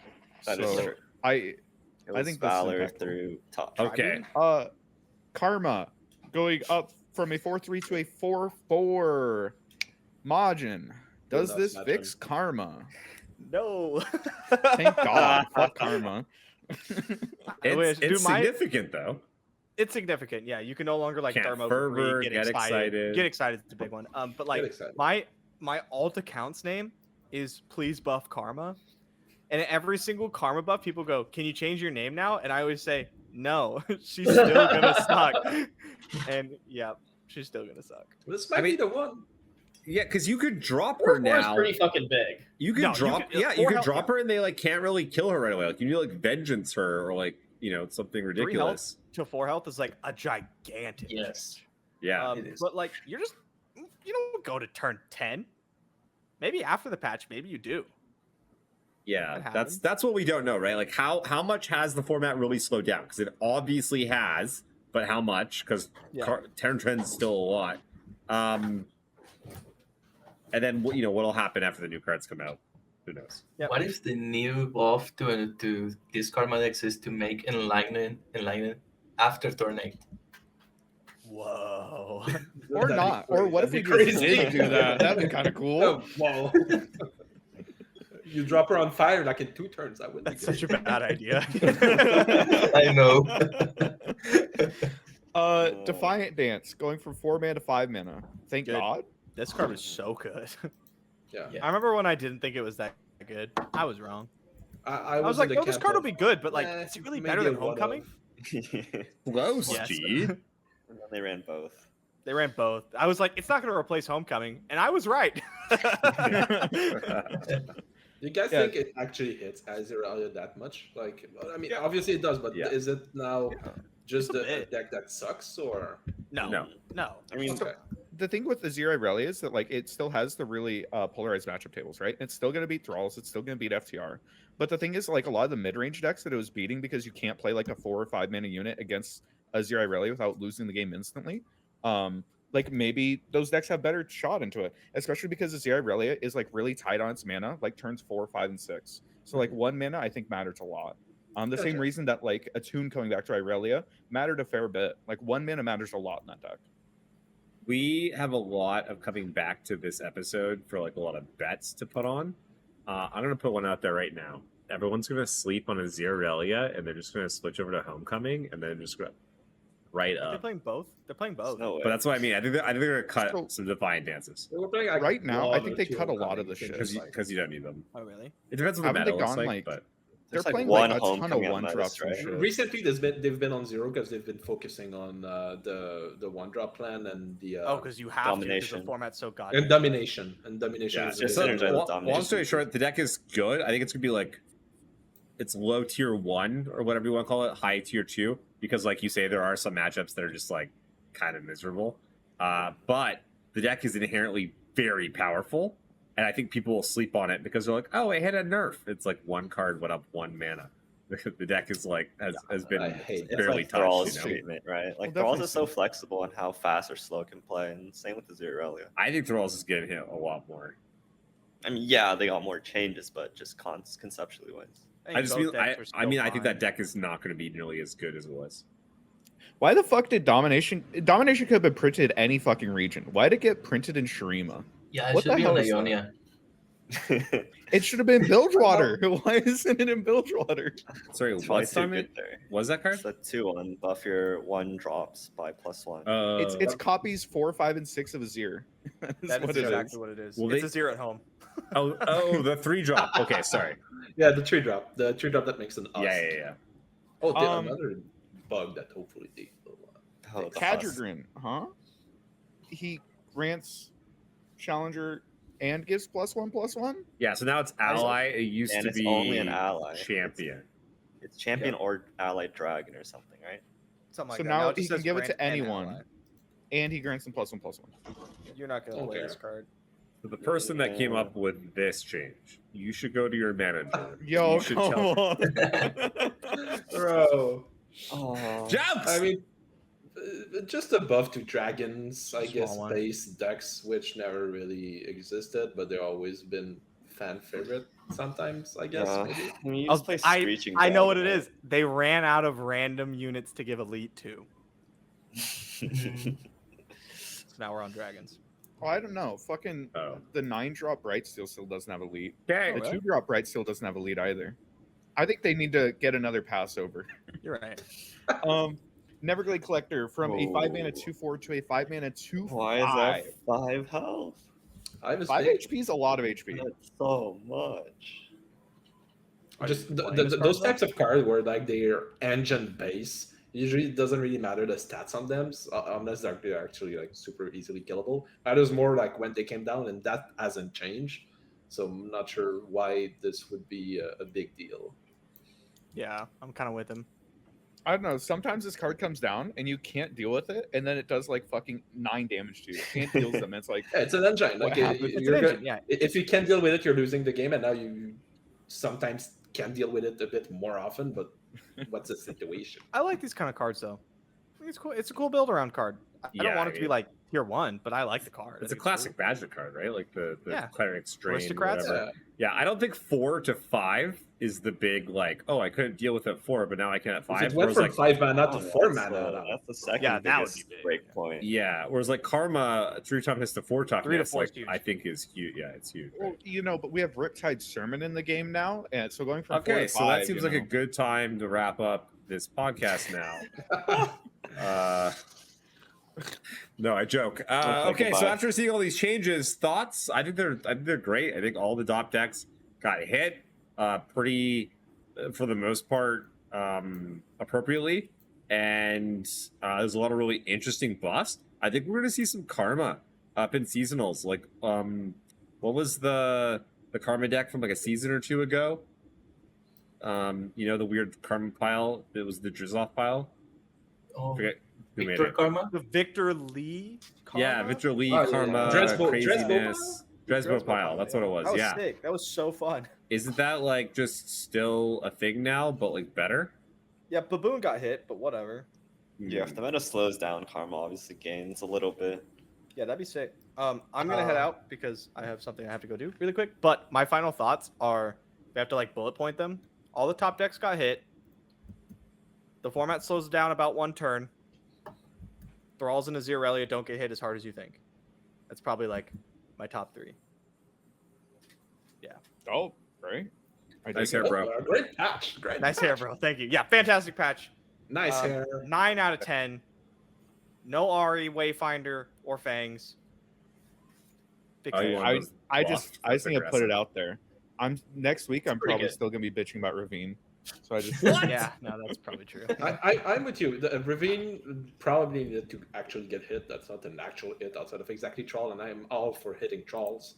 That is So true. I It was think that's Valor impactful. through top. Okay. Karma going up from a 4-3 to a 4-4. Majin, does that's this Majin. fix Karma? No. Thank God. Fuck Karma. It's Dude, significant though. It's significant. Yeah, you can no longer like Can't thermo fervor, get get excited. Get excited. It's a big one. But like excited. my alt account's name is Please Buff Karma, and every single Karma buff, people go, "Can you change your name now?" And I always say, "No, she's still gonna suck." And yeah, she's still gonna suck. This might be the one. Yeah, because you could drop her 4-4 is now. pretty fucking big. You could No, you drop, could- yeah, you four could health, drop her and they like can't really kill her right away. Like you need to, like vengeance her or like something ridiculous. To 4 health is like a gigantic. Yes. Yeah, It is. But like you don't go to turn 10. Maybe after the patch, maybe you do. yeah. that That's what we don't know, right? Like how much has the format really slowed down? Because it obviously has, but how much? Because Yeah. turn trends still a lot. And then what'll happen after the new cards come out? Who knows? Yep. What if the new buff to this Karma decks is to make enlighten after turn 8? Whoa. Or That'd be not. Or what if we That'd just be crazy. did do that? That'd be kind of cool. Oh, whoa. You drop her on fire like in 2 turns. That would be That's such a bad idea. I know. Defiant Dance going from 4 mana to 5 mana. Thank Good. God. This card is so good. Yeah. Yeah. I remember when I didn't think it was that good. I was wrong. I I was like, no, this card will be good, but like, "Eh, is it really maybe better than a one Homecoming? Close, Yes. G. And then they ran both. They ran both. I was like, it's not going to replace Homecoming, and I was right. You guys Yeah. think it actually hits Aziralia that much? Like, I mean, Yeah. obviously it does, but Yeah. is it now just It's a a bit. deck that sucks, or? No, No. no. I mean, Okay. The thing with the Zero Irelia is that like it still has the really polarized matchup tables, right? It's still going to beat Thralls. It's still going to beat FTR. But the thing is, like a lot of the mid-range decks that it was beating because you can't play like a 4 or 5 mana unit against a Zero Irelia without losing the game instantly. Like maybe those decks have better shot into it, especially because the Zero Irelia is like really tight on its mana, like turns 4, 5, and 6. So like 1 mana I think matters a lot. The same Gotcha. reason that like a tune coming back to Irelia mattered a fair bit. Like 1 mana matters a lot in that deck. We have a lot of coming back to this episode for like a lot of bets to put on. I'm gonna put one out there right now. Everyone's gonna sleep on a Zirelia and they're just gonna switch over to Homecoming and then just go right They're up. playing both. They're playing both. No way. But that's what I mean. I think they're gonna cut So- some Defiant Dances They were playing, like, Right now, I one think or they two cut a lot Homecoming of the shit. things, like- because you don't need them. Oh, really? It depends on the Haven't they meta looks gone, like, like- but There's They're like playing one like a ton of Homecoming on one Metis, drops and right? shit. Recently, they've been on zero because they've been focusing on the 1-drop plan and the Oh, because you have to, because the Domination. format's so and goddamn. domination and domination. yeah. is just a big synergize one. with domination. Long story short, the deck is good. I think it's gonna be like it's low tier 1 or whatever you want to call it, high tier 2, because like you say, there are some matchups that are just like kind of miserable. But the deck is inherently very powerful, and I think people will sleep on it because they're like, oh, it hit a nerf. It's like 1 card went up 1 mana. The deck is like has been I hate it. It's barely like Thrall's touched. You know? treatment, right? Like Well, Thrall's definitely is so so. flexible in how fast or slow it can play, and same with the Zirelia. I think Thralls is getting hit a lot more. I mean, yeah, they got more changes, but just conceptually wise. I just both mean, decks are I mean, still I think fine. that deck is not going to be nearly as good as it was. Why the fuck did Domination could have been printed any fucking region? Why did it get printed in Shurima? Yeah, it What should the be hell on is that? Ionia. It should have been Bilgewater. Why isn't it in Bilgewater? Sorry, It's probably what's too on good it? there. Was that card? It's a 2-1 buff your 1 drops by +1. It's copies 4, 5, and 6 of Azir. That is That what is it exactly is. what it is. Well, It's they- a 0 at home. the 3 drop. Okay, sorry. Yeah, the 3-drop. The 3-drop that makes an us. Yeah. Oh, there's Um, another bug that hopefully they will. Oh, the Kadregrin, huh? He grants Challenger and gives +1/+1. Yeah, so now it's ally. It used And to it's be only an ally. champion. It's champion or allied dragon or something, right? Something like So that. now it he just can says give it grant to and anyone. ally. And he grants them +1/+1. You're not going to play Okay. this card. So the person that came up with this change, you should go to your manager. Yo, You should come tell- on. Bro. Oh, Jumps! I mean, just a buff to dragons, I Small guess, one. base decks, which never really existed, but they've always been fan favorite sometimes, I guess. Maybe. I mean, you Oh, just play Screeching I know what it Dragon, is. They ran out of random units to give elite to. So now we're on dragons. Oh, I don't know. Fucking Oh. the 9-drop Brightsteel still doesn't have elite. Okay. The really? 2-drop Brightsteel doesn't have elite either. I think they need to get another Passover. You're right. Neverglade Collector from a 5-mana Oh. 2/4 to a 5-mana 2/5. Why is that 5 health? I was 5 thinking, HP is a lot of HP. That's so much. just playing this card, those though? types of cards where like they're engine base. Usually, it doesn't really matter the stats on them unless they're actually like super easily killable. That is more like when they came down, and that hasn't changed. So I'm not sure why this would be a big deal. Yeah, I'm kind of with him. I don't know. Sometimes this card comes down and you can't deal with it, and then it does like fucking 9 damage to you. Can't deal with them. It's like, Yeah, it's an engine. What Like happened? It's you're an good. engine, yeah. If you can't deal with it, you're losing the game, and now you sometimes can deal with it a bit more often. But what's the situation? I like these kind of cards though. I think it's cool. It's a cool build around card. I Yeah, don't want I it to be mean- like tier 1, but I like the card. I It's a think classic cool. Badger card, right? Like the Yeah. Cleric Strain. Aristocrats? Whatever. Yeah, I don't think 4 to 5 is the big like. Oh, I couldn't deal with it at 4, but now I can at 5. It went Whereas from like 5 mana to Oh, 4 that's mana. the- That's the second Yeah, that would biggest be big. break point. yeah, whereas like Karma 3 toughness to 4 toughness, 3 to 4 is like huge. I think is huge. Yeah, it's huge. well, you know, but we have Riptide Sermon in the game now, and so going from 4 Okay, to 5, so that seems you like a know. good time to wrap up this podcast now. No, I joke. Okay, so goodbye. after seeing all these changes, thoughts? I think they're great. I think all the top decks got hit pretty, for the most part, appropriately, and there's a lot of really interesting buffs. I think we're gonna see some Karma up in seasonals. Like, what was the Karma deck from like a season or two ago? You know, the weird Karma pile. It was the Drizzle pile. Oh, Forget who made Victor it. Karma? The Victor Lee. Yeah, Karma? Victor Lee, Oh, yeah. Karma, Dresbo craziness. Dresbo Dresbo pile. pile, That's yeah. what it was. That was Yeah. sick. That was so fun. Isn't that like just still a thing now, but like better? Yeah, Baboon got hit, but whatever. Yeah, if the meta slows down, Karma obviously gains a little bit. Yeah, that'd be sick. I'm gonna head out because I have something I have to go do really quick. But my final thoughts are, we have to like bullet point them. All the top decks got hit. The format slows down about 1 turn. Thralls and Azirelia don't get hit as hard as you think. That's probably like my top 3. Oh, right. I Nice dig hair, it. bro. Great patch. Great. Nice patch. hair, bro. Thank you. Yeah, fantastic patch. Nice hair. 9 out of 10. No Ari, Wayfinder, or Fangs. Big Oh, fan. yeah. I those I buffs, just that's need to put aggressive. it out there. Next week. I'm pretty probably good. still gonna be bitching about Ravine. So I just Yeah, no, that's probably true. I'm with you. The Ravine probably needed to actually get hit. That's not an actual hit outside of exactly Troll, and I'm all for hitting Trolls.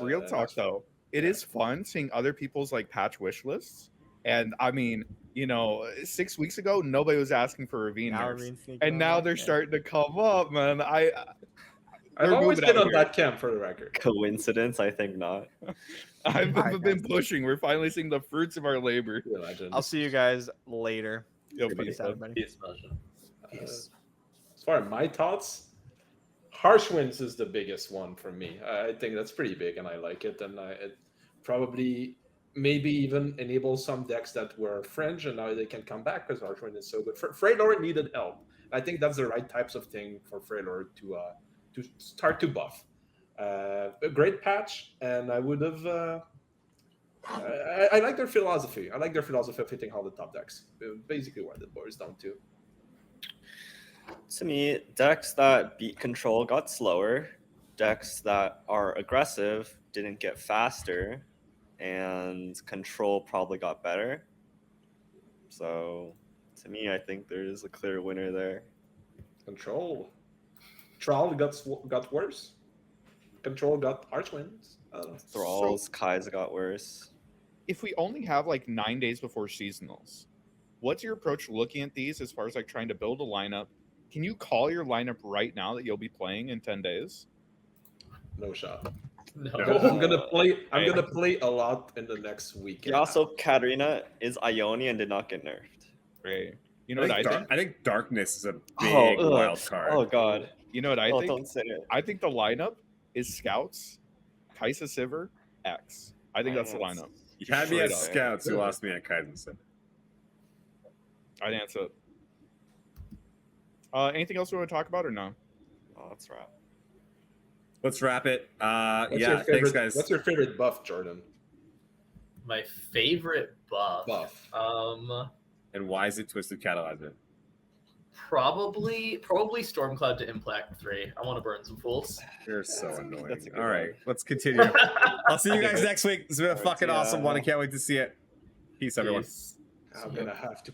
Real talk though, it is fun seeing other people's like patch wish lists. And I mean, you know, 6 weeks ago nobody was asking for Ravine Now nerfs. Ravine's sneaking And on now up, they're yeah. starting to come up, man. I've they're always moving been out on here. that camp for the record. Coincidence? I think not. I've Alright, been guys. pushing. We're finally seeing the fruits of our labor. You imagine. I'll see you guys later. Yo, Peace peace, out, bud. everybody. Peace, Masha. As far as my thoughts, Harsh Winds is the biggest one for me. I think that's pretty big, and I like it. And it probably maybe even enables some decks that were fringe, and now they can come back because Harsh Wind is so good. Freylord needed help. I think that's the right types of thing for Freylord to start to buff. A great patch, and I would have. I like their philosophy. I like their philosophy of hitting all the top decks. Basically, what it boils down to. To me, decks that beat control got slower. Decks that are aggressive didn't get faster, and control probably got better. So, to me, I think there is a clear winner there. Control. Thrall got worse. Control got Archwinds. Thralls, Kai's got worse. If we only have like 9 days before seasonals, what's your approach looking at these as far as like trying to build a lineup? Can you call your lineup right now that you'll be playing in 10 days? No shot. No. I'm gonna play. I'm Hey. gonna play a lot in the next week. Yeah, also, Katarina is Ione and did not get nerfed. Right. You know what I think? I think Darkness is a big ugh. wild card. Oh, God. You know what I Oh, think? don't say it. I think the lineup is Scouts, Kaisa Sivir, X. I think that's the Yes. lineup. You had me at Straight up. Scouts. You lost me at Kaizen. I think that's it. Anything else we want to talk about or no? Oh, that's right. Let's wrap it. What's Yeah, your thanks, favorite, guys. What's your favorite buff, Jordan? My favorite buff. And why is it Twisted Catalyzer? Probably Stormcloud to Impact 3. I want to burn some fools. You're so annoying. That's a good All right, one. let's continue. I'll see you guys next week. It's been a All right, fucking see ya. awesome one. I can't wait to see it. Peace, everyone. Peace. I'm gonna have to.